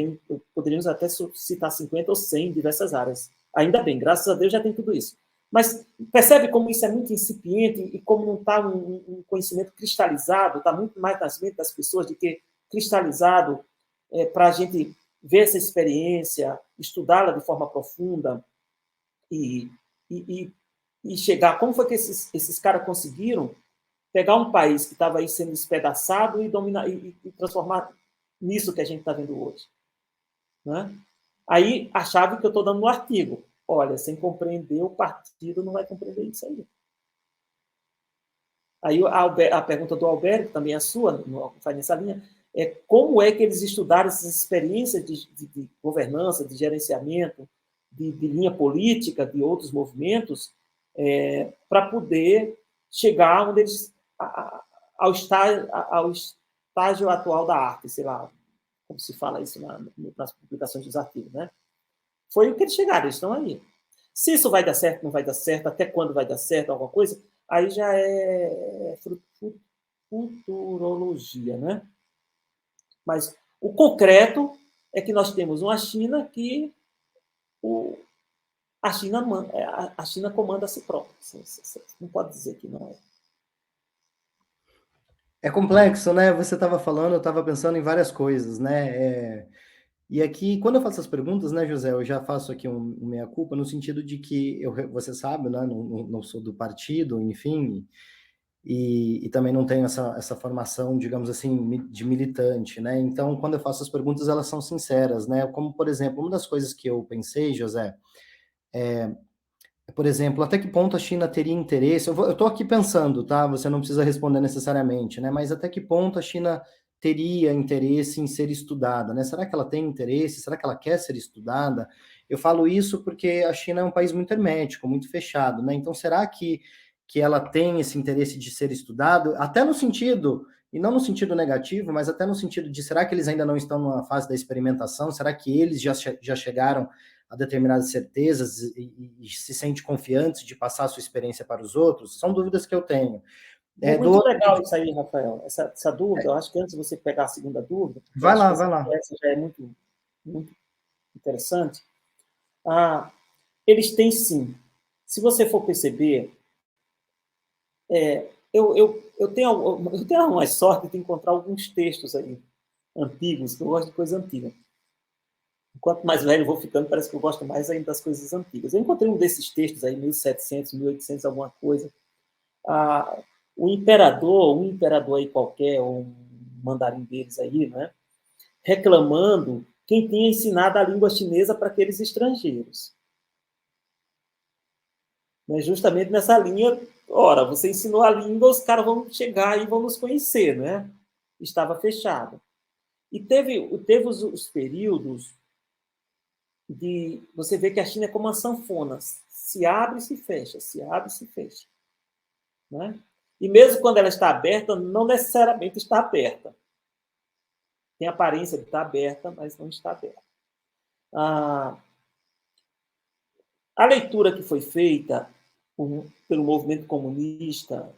poderíamos até citar 50 ou 100 em diversas áreas. Ainda bem, graças a Deus já tem tudo isso. Mas percebe como isso é muito incipiente e como não está um conhecimento cristalizado, está muito mais nas mentes das pessoas do que cristalizado para a gente ver essa experiência, estudá-la de forma profunda e chegar. Como foi que esses caras conseguiram pegar um país que estava aí sendo despedaçado e dominar e transformar nisso que a gente está vendo hoje, né? Aí a chave que eu estou dando no artigo, olha, sem compreender o partido não vai compreender isso aí. Aí a pergunta do Alberto também é sua, faz nessa linha. como é que eles estudaram essas experiências de governança, de gerenciamento, de linha política, de outros movimentos, para poder chegar onde eles, ao estágio atual da arte, sei lá, como se fala isso nas publicações dos artigos, né? Foi o que eles chegaram, eles estão aí. Se isso vai dar certo, não vai dar certo, até quando vai dar certo, alguma coisa, aí já é futurologia, né? Mas o concreto é que nós temos uma China que a China comanda a si própria. Você não pode dizer que não é. É complexo, né? Você estava falando, eu estava pensando em várias coisas, né? E aqui, quando eu faço as perguntas, né, José, eu já faço aqui um meia-culpa no sentido de que, você sabe, né, não sou do partido, enfim, e também não tenho essa formação, digamos assim, de militante, né? Então, quando eu faço as perguntas, elas são sinceras, né? Como, por exemplo, uma das coisas que eu pensei, José, por exemplo, até que ponto a China teria interesse? Eu estou aqui pensando, tá? Você não precisa responder necessariamente, né? Mas até que ponto a China teria interesse em ser estudada, né? Será que ela tem interesse? Será que ela quer ser estudada? Eu falo isso porque a China é um país muito hermético, muito fechado, né? Então, será que ela tem esse interesse de ser estudado? Até no sentido, e não no sentido negativo, mas até no sentido de será que eles ainda não estão numa fase da experimentação? Será que eles já chegaram a determinadas certezas e se sente confiante de passar a sua experiência para os outros? São dúvidas que eu tenho. Muito legal isso aí, Rafael. Essa dúvida, eu acho que antes de você pegar a segunda dúvida, vai lá. Essa já é muito, muito interessante. Eles têm sim. Se você for perceber, eu tenho uma sorte de encontrar alguns textos aí antigos, que eu gosto de coisa antiga. Quanto mais velho eu vou ficando, parece que eu gosto mais ainda das coisas antigas. Eu encontrei um desses textos aí, 1700, 1800, alguma coisa. Um imperador aí qualquer, ou um mandarim deles aí, né, reclamando quem tinha ensinado a língua chinesa para aqueles estrangeiros. Mas justamente nessa linha, ora, você ensinou a língua, os caras vão chegar e vão nos conhecer, né? Estava fechado. E teve os períodos de você vê que a China é como uma sanfona, se abre e se fecha, se abre e se fecha, né? E mesmo quando ela está aberta, não necessariamente está aberta. Tem aparência de estar aberta, mas não está aberta. A leitura que foi feita pelo movimento comunista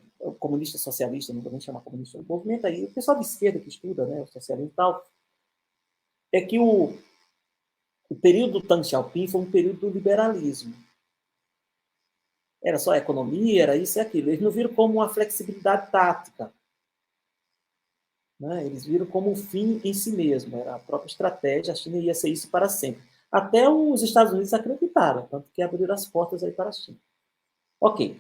socialista, não vou nem chamar comunista, o movimento aí, o pessoal de esquerda que estuda, né, o socialismo e tal, é que o período do Deng Xiaoping foi um período do liberalismo. Era só economia, era isso e aquilo. Eles não viram como uma flexibilidade tática. Né? Eles viram como um fim em si mesmo. Era a própria estratégia, a China ia ser isso para sempre. Até os Estados Unidos acreditaram, tanto que abriram as portas aí para a China. Ok.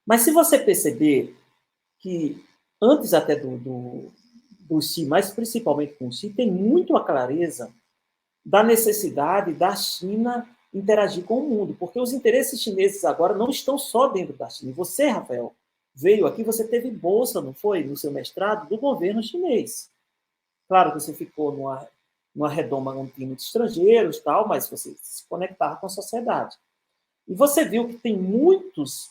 Mas se você perceber que antes até do Xi, mas principalmente com o Xi, tem muito a clareza da necessidade da China interagir com o mundo, porque os interesses chineses agora não estão só dentro da China. E você, Rafael, veio aqui, você teve bolsa, não foi, no seu mestrado, do governo chinês. Claro que você ficou numa redoma onde tinha muitos estrangeiros, tal, mas você se conectava com a sociedade. E você viu que tem muitos...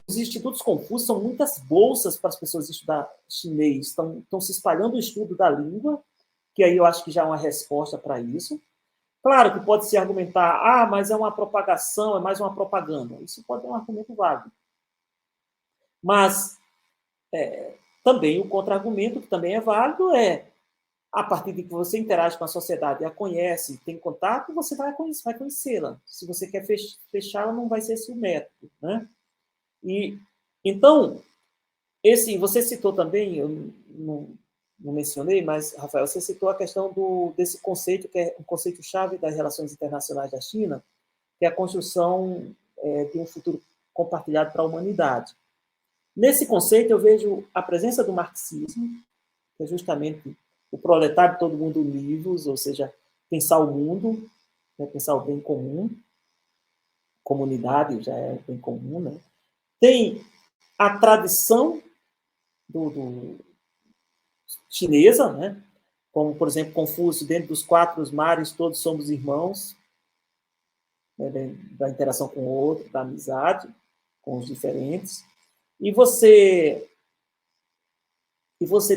os institutos Confúcio são muitas bolsas para as pessoas estudar chinês, estão se espalhando o estudo da língua, que aí eu acho que já é uma resposta para isso. Claro que pode se argumentar, mas é uma propagação, é mais uma propaganda. Isso pode ser um argumento válido. Mas também o contra-argumento, que também é válido, a partir de que você interage com a sociedade, a conhece, tem contato, você vai conhecê-la. Se você quer fechá-la, não vai ser esse o método, né? E, então, você citou também, eu não mencionei, mas, Rafael, você citou a questão desse conceito, que é um conceito-chave das relações internacionais da China, que é a construção de um futuro compartilhado para a humanidade. Nesse conceito, eu vejo a presença do marxismo, que é justamente o proletário todo mundo unidos, ou seja, pensar o mundo, né, pensar o bem comum, comunidade já é o bem comum, né? Tem a tradição chinesa, né? Como, por exemplo, Confúcio, dentro dos 4 mares, todos somos irmãos, né? Da interação com o outro, da amizade com os diferentes. E você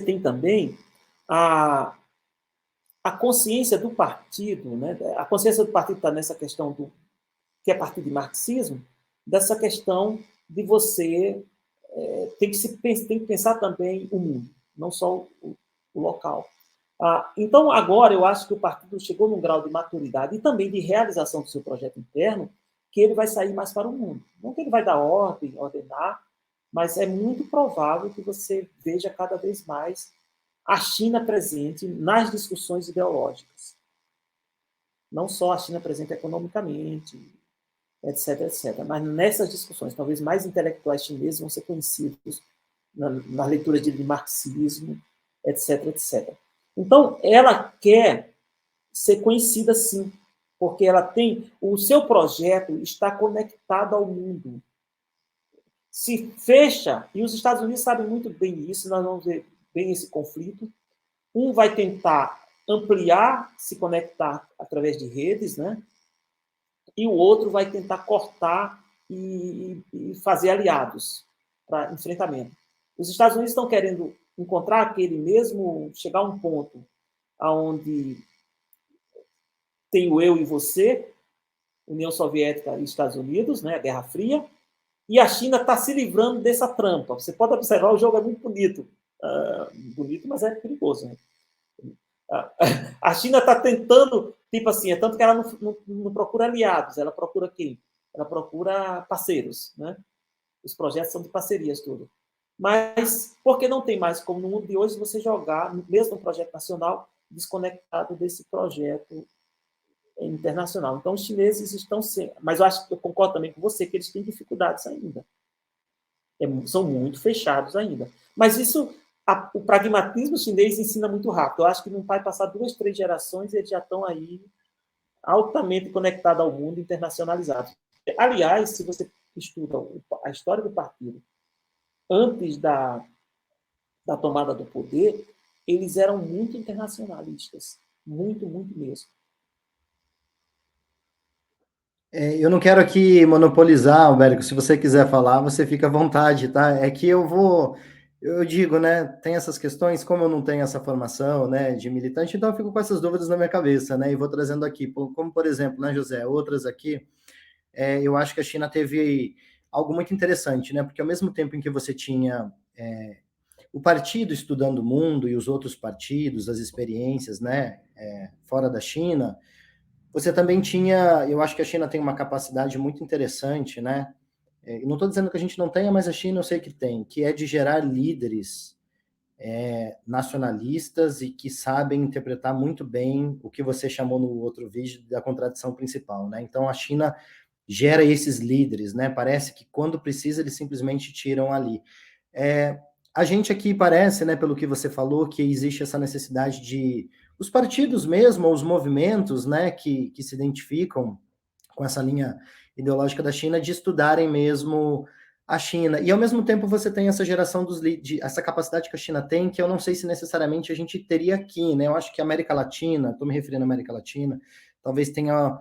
tem também a consciência do partido, né? A consciência do partido está nessa questão que é partido de marxismo, dessa questão de você tem que pensar também o mundo, não só o local. Então, agora, eu acho que o partido chegou num grau de maturidade e também de realização do seu projeto interno, que ele vai sair mais para o mundo. Não que ele vai dar ordem, ordenar, mas é muito provável que você veja cada vez mais a China presente nas discussões ideológicas. Não só a China presente economicamente, etc, etc. Mas nessas discussões, talvez mais intelectuais chineses vão ser conhecidos nas leituras de marxismo, etc, etc. Então, ela quer ser conhecida, sim, porque ela tem... O seu projeto está conectado ao mundo. Se fecha, e os Estados Unidos sabem muito bem isso, nós vamos ver bem esse conflito. Um vai tentar ampliar, se conectar através de redes, né? E o outro vai tentar cortar e fazer aliados para enfrentamento. Os Estados Unidos estão querendo encontrar aquele mesmo, chegar a um ponto onde tem o eu e você, União Soviética e Estados Unidos, né, a Guerra Fria, e a China está se livrando dessa trampa. Você pode observar, o jogo é muito bonito. Bonito, mas é perigoso. Né? A China está tentando, tipo assim, é tanto que ela não procura aliados, ela procura quem? Ela procura parceiros. Né? Os projetos são de parcerias, tudo. Mas, porque não tem mais como no mundo de hoje você jogar, mesmo no projeto nacional, desconectado desse projeto internacional. Então, os chineses estão sem... Mas eu concordo também com você que eles têm dificuldades ainda. São muito fechados ainda. Mas isso, o pragmatismo chinês ensina muito rápido. Eu acho que não vai passar 2, 3 gerações e eles já estão aí altamente conectados ao mundo, internacionalizados. Aliás, se você estuda a história do partido antes da tomada do poder, eles eram muito internacionalistas. Muito, muito mesmo. Eu não quero aqui monopolizar, Alberto. Se você quiser falar, você fica à vontade, tá? É que eu digo, né? Tem essas questões, como eu não tenho essa formação, né, de militante, então eu fico com essas dúvidas na minha cabeça, né? E vou trazendo aqui, como por exemplo, né, José, outras aqui, eu acho que a China teve algo muito interessante, né? Porque ao mesmo tempo em que você tinha o partido estudando o mundo e os outros partidos, as experiências, né, fora da China, você também tinha, eu acho que a China tem uma capacidade muito interessante, né? Não estou dizendo que a gente não tenha, mas a China eu sei que tem, que é de gerar líderes nacionalistas e que sabem interpretar muito bem o que você chamou no outro vídeo da contradição principal, né? Então a China gera esses líderes, né? Parece que quando precisa eles simplesmente tiram ali. A gente aqui parece, né, pelo que você falou, que existe essa necessidade de os partidos mesmo, os movimentos, né, que se identificam com essa linha ideológica da China, de estudarem mesmo a China. E, ao mesmo tempo, você tem essa geração essa capacidade que a China tem, que eu não sei se necessariamente a gente teria aqui, né? Eu acho que a América Latina, estou me referindo à América Latina, talvez tenha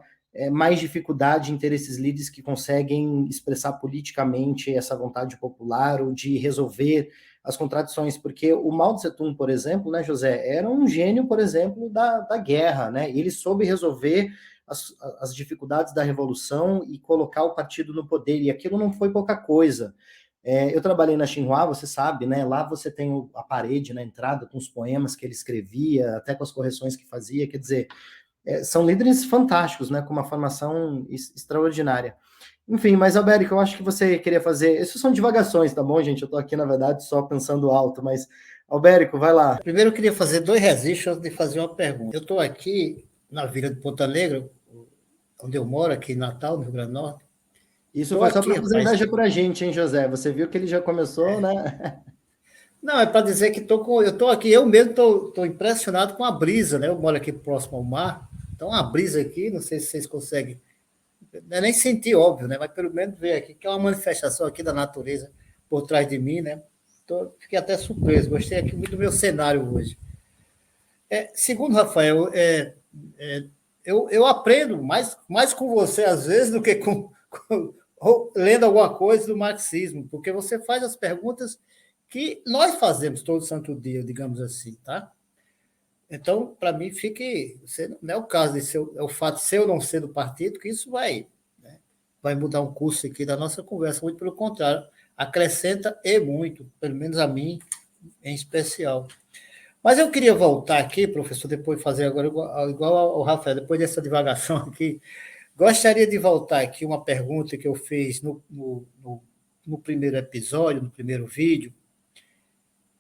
mais dificuldade em ter esses líderes que conseguem expressar politicamente essa vontade popular ou de resolver as contradições, porque o Mao Tse-tung, por exemplo, né, José, era um gênio, por exemplo, da guerra, né? Ele soube resolver as dificuldades da revolução e colocar o partido no poder, e aquilo não foi pouca coisa. Eu trabalhei na Xinhua, você sabe, né? Lá você tem a parede na entrada com os poemas que ele escrevia, até com as correções que fazia, quer dizer, são líderes fantásticos, né? Com uma formação extraordinária. Enfim, mas, Albérico, eu acho que você queria fazer... Isso são divagações, tá bom, gente? Eu tô aqui, na verdade, só pensando alto, mas, Albérico, vai lá. Primeiro, eu queria fazer 2 registros antes de fazer uma pergunta. Eu estou aqui na Vila de Ponta Negra, onde eu moro, aqui em Natal, no Rio Grande do Norte. Isso foi só para fazer inveja para a gente, hein, José? Você viu que ele já começou, né? Não, é para dizer que eu estou aqui, eu mesmo estou impressionado com a brisa, né? Eu moro aqui próximo ao mar, então a brisa aqui, não sei se vocês conseguem, não é nem sentir, óbvio, né? Mas pelo menos ver aqui, que é uma manifestação aqui da natureza por trás de mim, né? Fiquei até surpreso, gostei aqui muito do meu cenário hoje. Segundo Rafael, eu aprendo mais com você, às vezes, do que lendo alguma coisa do marxismo, porque você faz as perguntas que nós fazemos todo santo dia, digamos assim, tá? Então, para mim, não é o caso de ser, é o fato de ser ou não ser do partido, que isso vai mudar um curso aqui da nossa conversa, muito pelo contrário, acrescenta e muito, pelo menos a mim em especial. Mas eu queria voltar aqui, professor, depois de fazer agora igual ao Rafael, depois dessa divagação aqui, gostaria de voltar aqui uma pergunta que eu fiz no primeiro episódio, no primeiro vídeo,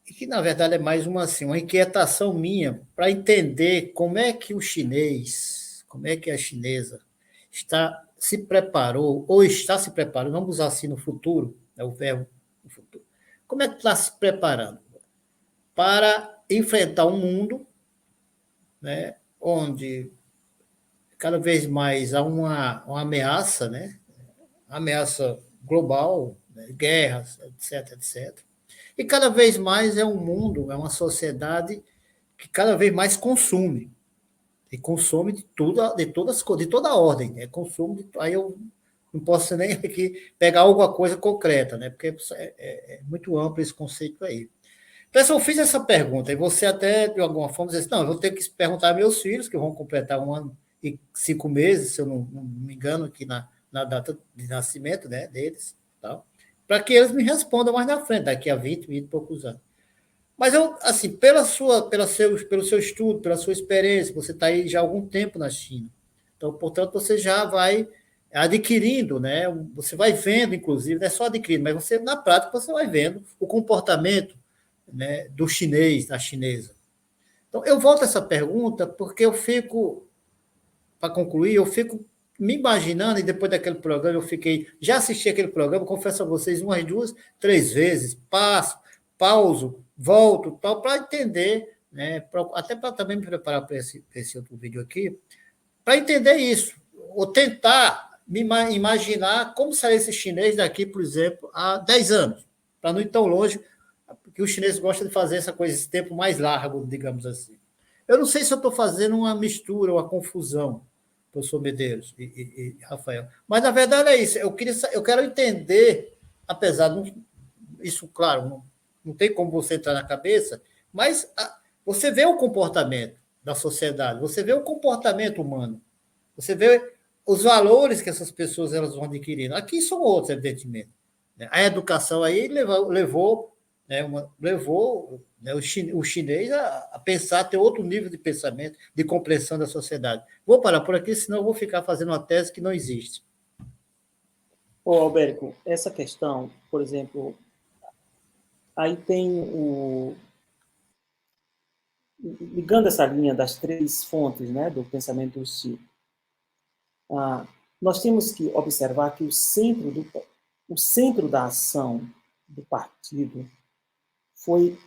e que, na verdade, é mais uma inquietação minha para entender como é que o chinês, como é que a chinesa se preparou, ou está se preparando, vamos usar assim no futuro, é o verbo no futuro, como é que está se preparando para enfrentar um mundo, né, onde cada vez mais há uma ameaça, né, ameaça global, né, guerras, etc, etc. E cada vez mais é um mundo, é uma sociedade que cada vez mais consome. E consome de tudo, de toda a ordem. Né? Aí eu não posso nem aqui pegar alguma coisa concreta, né? Porque é muito amplo esse conceito aí. Então, eu fiz essa pergunta, e você até, de alguma forma, disse, não, eu vou ter que perguntar a meus filhos, que vão completar 1 ano e 5 meses, se eu não me engano, aqui na data de nascimento, né, deles, tal, para que eles me respondam mais na frente, daqui a 20 e poucos anos. Mas eu, assim, pelo seu estudo, pela sua experiência, você está aí já há algum tempo na China. Então, portanto, você já vai adquirindo, né? Você vai vendo, inclusive, não é só adquirindo, mas você, na prática, você vai vendo o comportamento, né, do chinês, da chinesa. Então, eu volto a essa pergunta porque para concluir, eu fico me imaginando, e depois daquele programa já assisti aquele programa, confesso a vocês, 1, 2, 3 vezes, pauso, volto, tal, para entender, né, até para também me preparar para esse outro vídeo aqui, para entender isso, ou tentar me imaginar como será esse chinês daqui, por exemplo, há 10 anos, para não ir tão longe, porque os chineses gostam de fazer essa coisa, esse tempo mais largo, digamos assim. Eu não sei se eu estou fazendo uma mistura, uma confusão, professor Medeiros e Rafael, mas na verdade é isso. Eu quero entender, apesar de isso, claro, não tem como você entrar na cabeça, mas você vê o comportamento da sociedade, você vê o comportamento humano, você vê os valores que essas pessoas elas vão adquirindo. Aqui são outros, evidentemente. A educação aí levou né, o chinês a pensar, a ter outro nível de pensamento, de compreensão da sociedade. Vou parar por aqui, senão eu vou ficar fazendo uma tese que não existe. Ô, Albérico, essa questão, por exemplo, aí tem ligando essa linha das 3 fontes, né, do pensamento Xi, nós temos que observar que o centro da ação do partido foi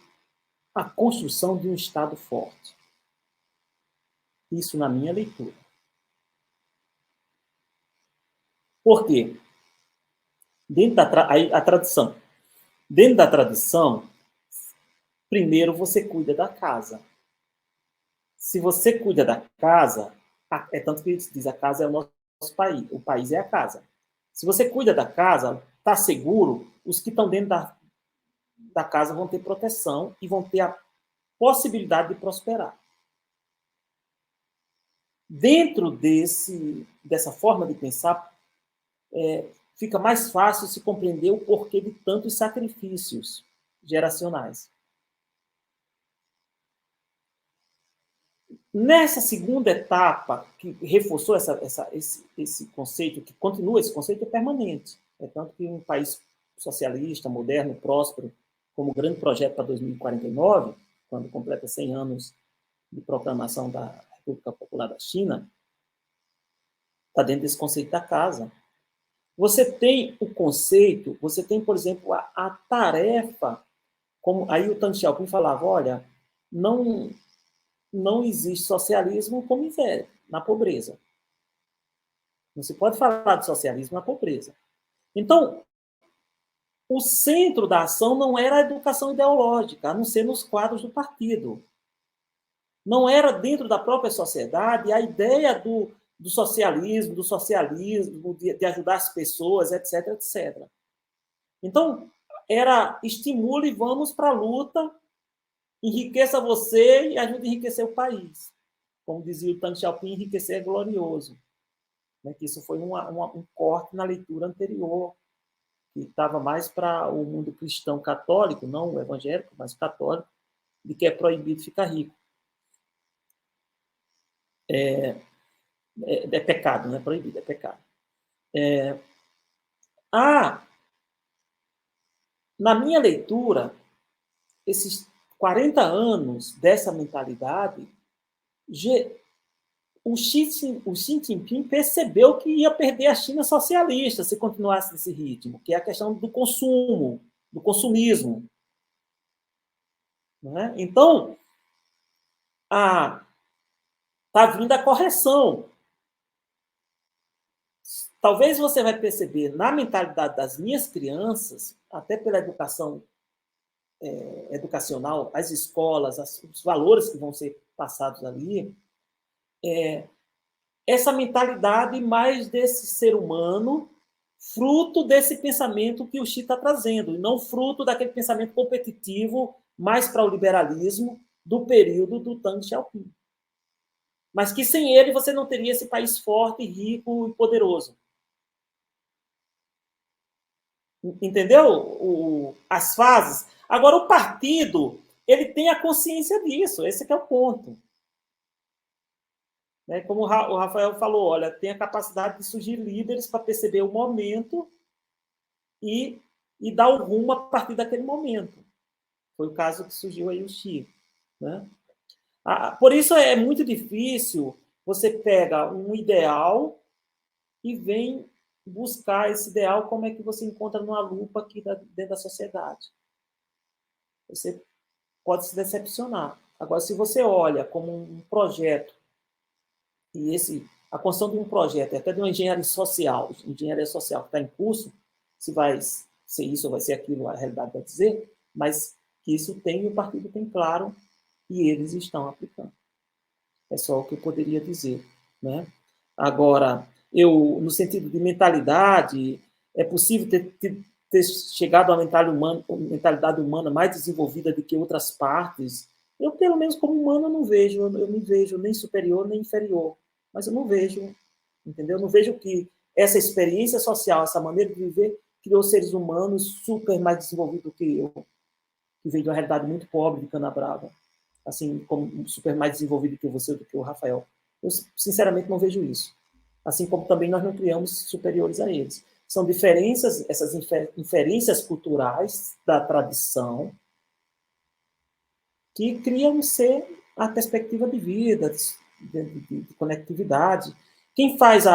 a construção de um Estado forte. Isso na minha leitura. Por quê? Dentro a tradição. Dentro da tradição, primeiro você cuida da casa. Se você cuida da casa, é tanto que se diz a casa é o nosso país, o país é a casa. Se você cuida da casa, está seguro, os que estão dentro da casa vão ter proteção e vão ter a possibilidade de prosperar. Dentro dessa forma de pensar, fica mais fácil se compreender o porquê de tantos sacrifícios geracionais. Nessa segunda etapa, que reforçou esse conceito, que continua, esse conceito é permanente. É tanto que um país socialista, moderno, próspero, como grande projeto para 2049, quando completa 100 anos de proclamação da República Popular da China, está dentro desse conceito da casa. Você tem o conceito, você tem, por exemplo, a tarefa, como aí o Deng Xiaoping falava, olha, não existe socialismo com miséria, na pobreza. Não se pode falar de socialismo na pobreza. Então, o centro da ação não era a educação ideológica, a não ser nos quadros do partido. Não era dentro da própria sociedade a ideia do socialismo, de ajudar as pessoas, etc, etc. Então, era estimule, vamos para a luta, enriqueça você e ajude a enriquecer o país. Como dizia o Deng Xiaoping, enriquecer é glorioso. Que isso foi um corte na leitura anterior, que estava mais para o mundo cristão católico, não o evangélico, mas o católico, de que é proibido ficar rico. É pecado, não é proibido, é pecado. Na minha leitura, esses 40 anos dessa mentalidade, o Xi Jinping percebeu que ia perder a China socialista se continuasse nesse ritmo, que é a questão do consumo, do consumismo. Né? Então, está vindo a correção. Talvez você vai perceber na mentalidade das minhas crianças, até pela educação educacional, as escolas, os valores que vão ser passados ali, essa mentalidade mais desse ser humano, fruto desse pensamento que o Xi está trazendo, e não fruto daquele pensamento competitivo mais para o liberalismo do período do Deng Xiaoping. Mas que sem ele você não teria esse país forte, rico e poderoso. Entendeu? As fases. Agora, o partido, ele tem a consciência disso, esse é o ponto. Como o Rafael falou, olha, tem a capacidade de surgir líderes para perceber o momento e dar o rumo a partir daquele momento. Foi o caso que surgiu aí o Xi. Né? Por isso é muito difícil você pega um ideal e vem buscar esse ideal, como é que você encontra numa lupa aqui dentro da sociedade. Você pode se decepcionar. Agora, se você olha como um projeto, e a construção de um projeto, até de uma engenharia social que está em curso, se vai ser isso ou vai ser aquilo, a realidade vai dizer, mas que isso tem, o partido tem claro, e eles estão aplicando. É só o que eu poderia dizer. Né? Agora, no sentido de mentalidade, é possível ter chegado a uma mentalidade humana mais desenvolvida do que outras partes. Eu, pelo menos como humano, eu não vejo, eu me vejo nem superior nem inferior, mas eu não vejo, entendeu? Eu não vejo que essa experiência social, essa maneira de viver, criou seres humanos super mais desenvolvidos do que eu, que veio de uma realidade muito pobre de Canabrava, assim, como super mais desenvolvido que você, do que o Rafael. Eu, sinceramente, não vejo isso. Assim como também nós não criamos superiores a eles. São diferenças, essas inferências culturais da tradição, que criam ser a perspectiva de vida, de conectividade. Quem faz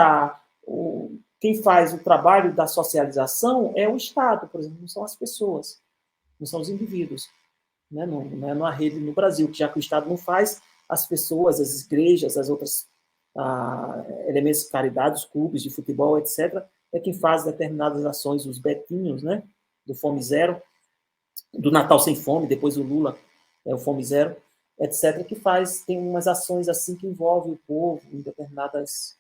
o trabalho da socialização é o Estado, por exemplo, não são as pessoas, não são os indivíduos. Né? Não é uma rede no Brasil, que já que o Estado não faz, as pessoas, as igrejas, as outras elementos de caridade, os clubes de futebol, etc., é quem faz determinadas ações, os betinhos, né? Do Fome Zero, do Natal Sem Fome, depois o Lula, o Fome Zero, etc., que tem umas ações assim que envolvem o povo em determinadas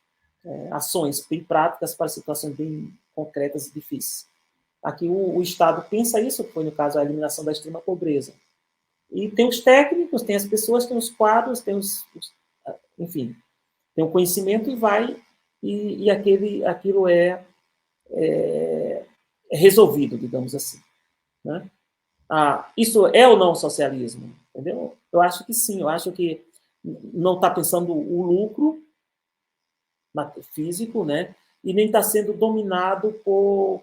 ações bem práticas para situações bem concretas e difíceis. Aqui o Estado pensa isso, que foi no caso a eliminação da extrema pobreza. E tem os técnicos, tem as pessoas, tem os quadros, tem enfim, tem o conhecimento e vai, e aquilo é resolvido, digamos assim. Né? Isso é ou não socialismo? Entendeu? Eu acho que sim, eu acho que não está pensando o lucro físico, né? E nem está sendo dominado por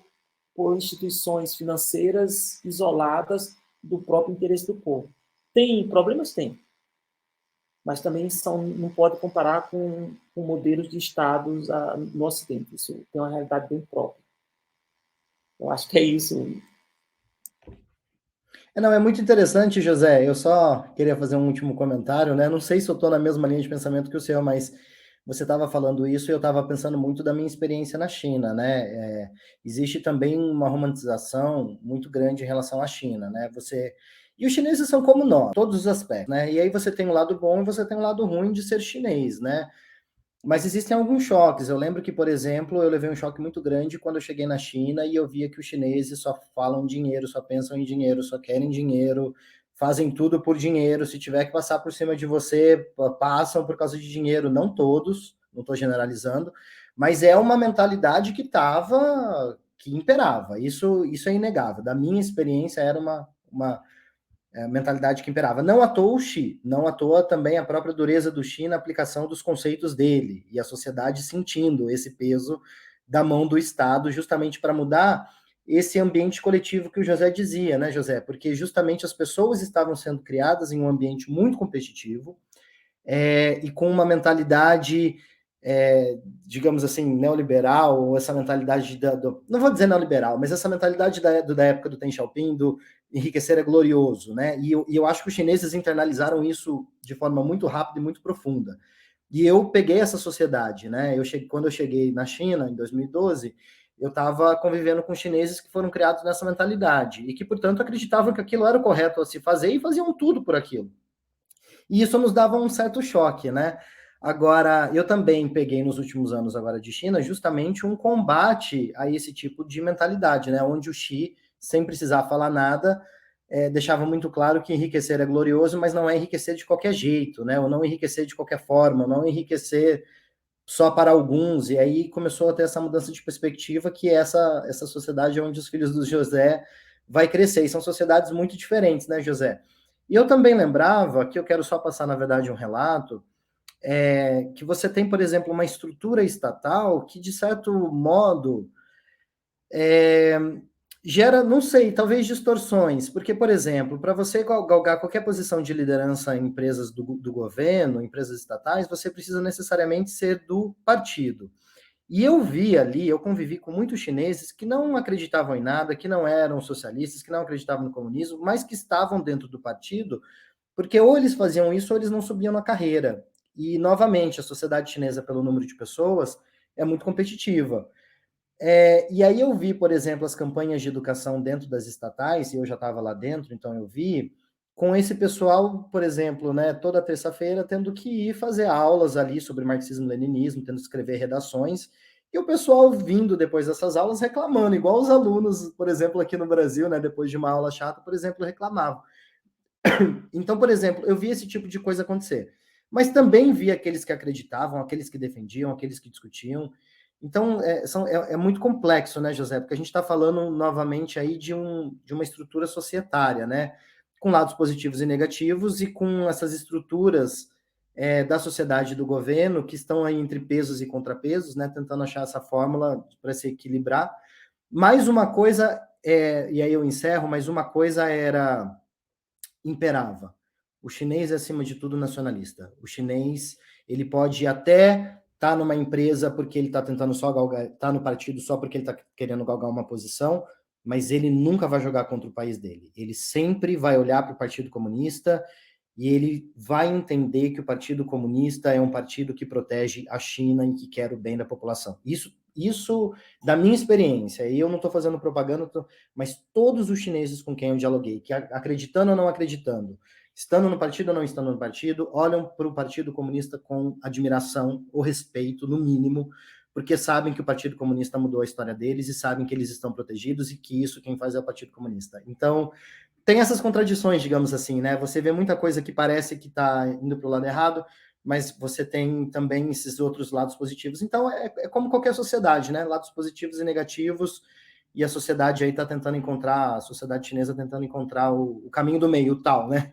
instituições financeiras isoladas do próprio interesse do povo. Tem problemas? Tem. Mas também não pode comparar com modelos de estados no Ocidente. Isso tem uma realidade bem própria. Eu acho que é isso. Não, é muito interessante, José. Eu só queria fazer um último comentário, né? Não sei se eu estou na mesma linha de pensamento que o senhor, mas você estava falando isso e eu estava pensando muito da minha experiência na China, né? Existe também uma romantização muito grande em relação à China, né? E os chineses são como nós, todos os aspectos, né? E aí você tem um lado bom e você tem um lado ruim de ser chinês, né? Mas existem alguns choques. Eu lembro que, por exemplo, eu levei um choque muito grande quando eu cheguei na China e eu via que os chineses só falam dinheiro, só pensam em dinheiro, só querem dinheiro, fazem tudo por dinheiro. Se tiver que passar por cima de você, passam por causa de dinheiro. Não todos, não estou generalizando, mas é uma mentalidade que imperava. Isso é inegável. Da minha experiência, era uma mentalidade que imperava. Não à toa o Xi, não à toa também a própria dureza do Xi na aplicação dos conceitos dele, e a sociedade sentindo esse peso da mão do Estado, justamente para mudar esse ambiente coletivo que o José dizia, né, José? Porque justamente as pessoas estavam sendo criadas em um ambiente muito competitivo, e com uma mentalidade, digamos assim, neoliberal, ou essa mentalidade não vou dizer neoliberal, mas essa mentalidade da época do Deng Xiaoping, do enriquecer é glorioso, né? E eu acho que os chineses internalizaram isso de forma muito rápida e muito profunda. E eu peguei essa sociedade, né? Quando eu cheguei na China, em 2012, eu estava convivendo com chineses que foram criados nessa mentalidade e que, portanto, acreditavam que aquilo era o correto a se fazer e faziam tudo por aquilo. E isso nos dava um certo choque, né? Agora, eu também peguei nos últimos anos agora de China justamente um combate a esse tipo de mentalidade, né? Onde o Xi, sem precisar falar nada, deixava muito claro que enriquecer é glorioso, mas não é enriquecer de qualquer jeito, né? Ou não enriquecer de qualquer forma, não enriquecer só para alguns. E aí começou a ter essa mudança de perspectiva que essa sociedade onde os filhos do José vai crescer. E são sociedades muito diferentes, né, José? E eu também lembrava, que eu quero só passar, na verdade, um relato, que você tem, por exemplo, uma estrutura estatal que, de certo modo, gera, não sei, talvez distorções, porque, por exemplo, para você galgar qualquer posição de liderança em empresas do governo, empresas estatais, você precisa necessariamente ser do partido. E eu vi ali, eu convivi com muitos chineses que não acreditavam em nada, que não eram socialistas, que não acreditavam no comunismo, mas que estavam dentro do partido, porque ou eles faziam isso ou eles não subiam na carreira. E, novamente, a sociedade chinesa, pelo número de pessoas, é muito competitiva. E aí eu vi, por exemplo, as campanhas de educação dentro das estatais, e eu já estava lá dentro, então eu vi, com esse pessoal, por exemplo, né, toda terça-feira tendo que ir fazer aulas ali sobre marxismo-leninismo, tendo que escrever redações, e o pessoal vindo depois dessas aulas reclamando, igual os alunos, por exemplo, aqui no Brasil, né, depois de uma aula chata, por exemplo, reclamavam. Então, por exemplo, eu vi esse tipo de coisa acontecer. Mas também vi aqueles que acreditavam, aqueles que defendiam, aqueles que discutiam. Então, é muito complexo, né, José? Porque a gente está falando novamente aí de uma estrutura societária, né? Com lados positivos e negativos, e com essas estruturas da sociedade e do governo que estão aí entre pesos e contrapesos, né? Tentando achar essa fórmula para se equilibrar. Mais uma coisa, e aí eu encerro, mas uma coisa imperava. O chinês é, acima de tudo, nacionalista. O chinês, ele pode até estar numa empresa porque ele está tentando só galgar, está no partido só porque ele está querendo galgar uma posição, mas ele nunca vai jogar contra o país dele. Ele sempre vai olhar para o Partido Comunista e ele vai entender que o Partido Comunista é um partido que protege a China e que quer o bem da população. Isso da minha experiência, e eu não estou fazendo propaganda, mas todos os chineses com quem eu dialoguei, que acreditando ou não acreditando, estando no partido ou não estando no partido, olham para o Partido Comunista com admiração ou respeito, no mínimo, porque sabem que o Partido Comunista mudou a história deles e sabem que eles estão protegidos e que isso quem faz é o Partido Comunista. Então, tem essas contradições, digamos assim, né? Você vê muita coisa que parece que está indo para o lado errado, mas você tem também esses outros lados positivos. Então, é como qualquer sociedade, né? Lados positivos e negativos, e a sociedade aí está tentando encontrar, a sociedade chinesa tentando encontrar o caminho do meio, o tal, né?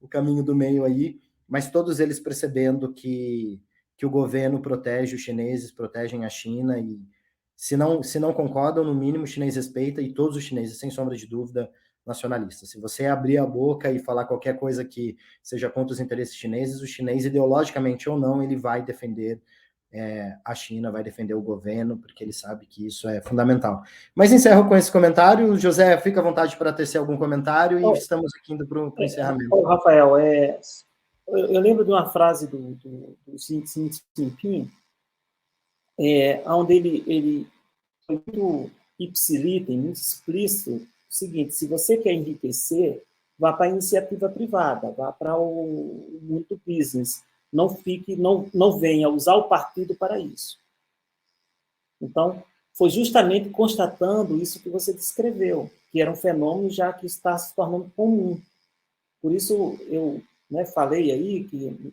O caminho do meio aí, mas todos eles percebendo que o governo protege os chineses, protegem a China, e se não concordam, no mínimo o chinês respeita, e todos os chineses, sem sombra de dúvida, nacionalistas. Se você abrir a boca e falar qualquer coisa que seja contra os interesses chineses, o chinês, ideologicamente ou não, ele vai defender a China, vai defender o governo, porque ele sabe que isso é fundamental. Mas encerro com esse comentário. José, fica à vontade para tecer algum comentário, e estamos aqui indo para o encerramento. Rafael, Eu lembro de uma frase do Xi Jinping, onde ele foi muito ipsiliter, muito explícito, o seguinte: se você quer enriquecer, vá para a iniciativa privada, vá para o mundo do business. Não venha usar o partido para isso. Então, foi justamente constatando isso que você descreveu, que era um fenômeno já que está se tornando comum. Por isso, eu falei aí que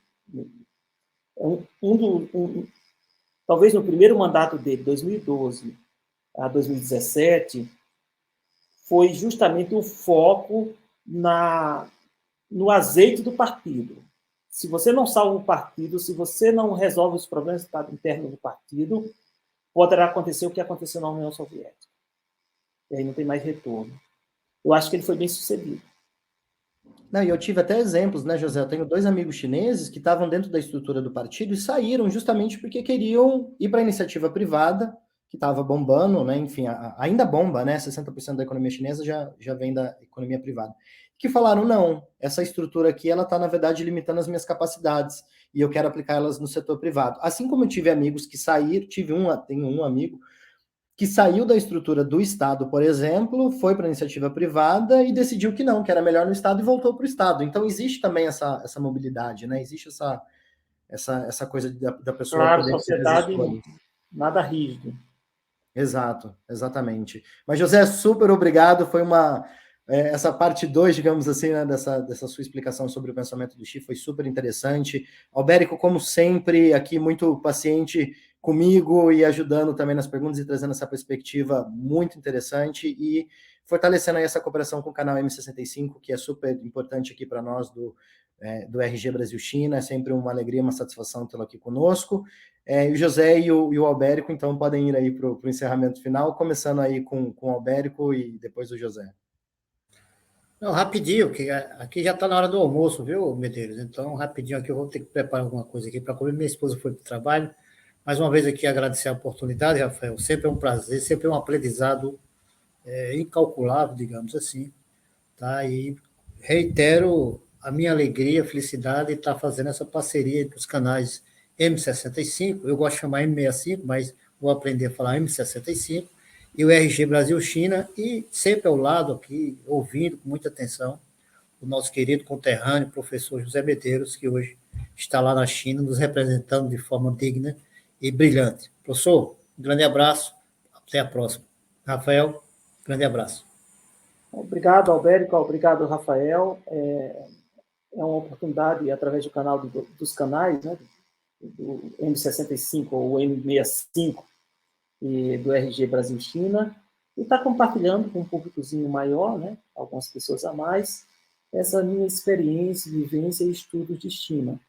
talvez no primeiro mandato dele, 2012 a 2017, foi justamente o foco no azeite do partido. Se você não salva o partido, se você não resolve os problemas internos do partido, poderá acontecer o que aconteceu na União Soviética. E aí não tem mais retorno. Eu acho que ele foi bem sucedido. Não, e eu tive até exemplos, né, José? Eu tenho 2 amigos chineses que estavam dentro da estrutura do partido e saíram justamente porque queriam ir para a iniciativa privada, que estava bombando, né? Enfim, ainda bomba, né? 60% da economia chinesa já vem da economia privada. Que falaram, não, essa estrutura aqui, ela está, na verdade, limitando as minhas capacidades e eu quero aplicar elas no setor privado. Assim como eu tive amigos que saíram, tenho um amigo que saiu da estrutura do Estado, por exemplo, foi para a iniciativa privada e decidiu que não, que era melhor no Estado e voltou para o Estado. Então, existe também essa mobilidade, né? Existe essa coisa da pessoa Claro, poder ter as sociedade escolhas. nada rígido. Exato, exatamente. Mas, José, super obrigado. Foi essa parte 2, digamos assim, né, dessa sua explicação sobre o pensamento do Xi foi super interessante. Albérico, como sempre, aqui muito paciente comigo e ajudando também nas perguntas e trazendo essa perspectiva muito interessante e fortalecendo aí essa cooperação com o canal M65, que é super importante aqui para nós do RG Brasil-China. É sempre uma alegria, uma satisfação tê-lo aqui conosco. O José e o Albérico, então, podem ir aí para o encerramento final, começando aí com o Albérico e depois o José. Não, rapidinho, que aqui já está na hora do almoço, viu, Medeiros? Então, rapidinho aqui, eu vou ter que preparar alguma coisa aqui para comer. Minha esposa foi para o trabalho. Mais uma vez aqui agradecer a oportunidade, Rafael. Sempre é um prazer, sempre é um aprendizado incalculável, digamos assim. Tá? E reitero a minha alegria, felicidade de estar fazendo essa parceria entre os canais M65, eu gosto de chamar M65, mas vou aprender a falar M65, e o RG Brasil-China, e sempre ao lado aqui, ouvindo com muita atenção, o nosso querido conterrâneo, professor José Medeiros, que hoje está lá na China, nos representando de forma digna e brilhante. Professor, um grande abraço, até a próxima. Rafael, grande abraço. Obrigado, Albérico, obrigado, Rafael. É uma oportunidade, através do canal dos canais, né, do M65 ou M65 e do RG Brasil-China, e estar compartilhando com um públicozinho maior, né, algumas pessoas a mais, essa minha experiência, vivência e estudos de China.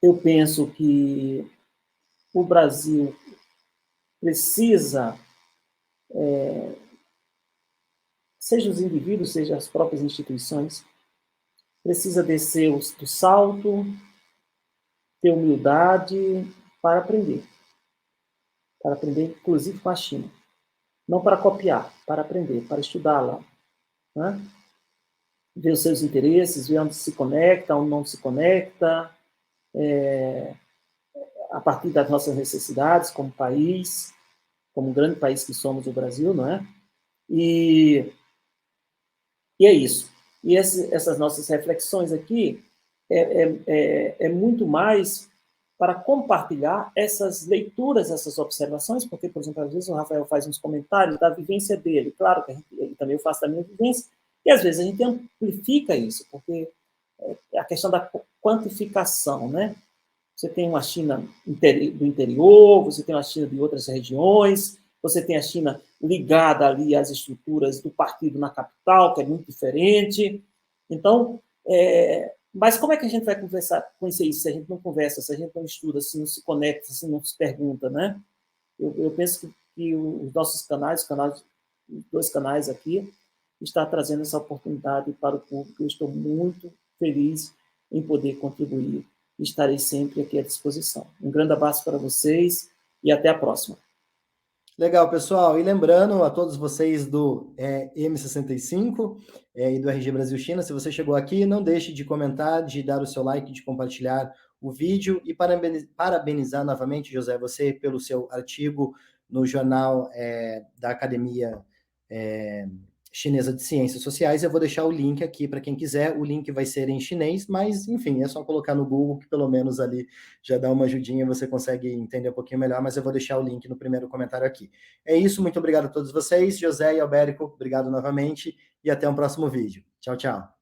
Eu penso que o Brasil precisa, seja os indivíduos, seja as próprias instituições, precisa descer do salto, ter humildade para aprender inclusive com a China. Não para copiar, para aprender, para estudá-la, né? Ver os seus interesses, ver onde se conecta, onde não se conecta, a partir das nossas necessidades como país, como um grande país que somos o Brasil, não é? E é isso. E essas nossas reflexões aqui é muito mais para compartilhar essas leituras, essas observações, porque, por exemplo, às vezes o Rafael faz uns comentários da vivência dele, claro que ele também faz da minha vivência, e às vezes a gente amplifica isso, porque é a questão da quantificação, né? Você tem uma China do interior, você tem uma China de outras regiões, você tem a China ligada ali às estruturas do partido na capital, que é muito diferente. Então, mas como é que a gente vai conhecer isso se a gente não conversa, se a gente não estuda, se não se conecta, se não se pergunta, né? Eu penso que os nossos canais, os 2 canais aqui, está trazendo essa oportunidade para o público. Eu estou muito feliz em poder contribuir. Estarei sempre aqui à disposição. Um grande abraço para vocês e até a próxima. Legal, pessoal. E lembrando a todos vocês do M65 e do RG Brasil China, se você chegou aqui, não deixe de comentar, de dar o seu like, de compartilhar o vídeo e parabenizar novamente, José, você pelo seu artigo no jornal da Academia Chinesa de Ciências Sociais. Eu vou deixar o link aqui para quem quiser. O link vai ser em chinês, mas, enfim, é só colocar no Google que pelo menos ali já dá uma ajudinha, você consegue entender um pouquinho melhor, mas eu vou deixar o link no primeiro comentário aqui. É isso, muito obrigado a todos vocês. José e Albérico, obrigado novamente e até um próximo vídeo. Tchau, tchau.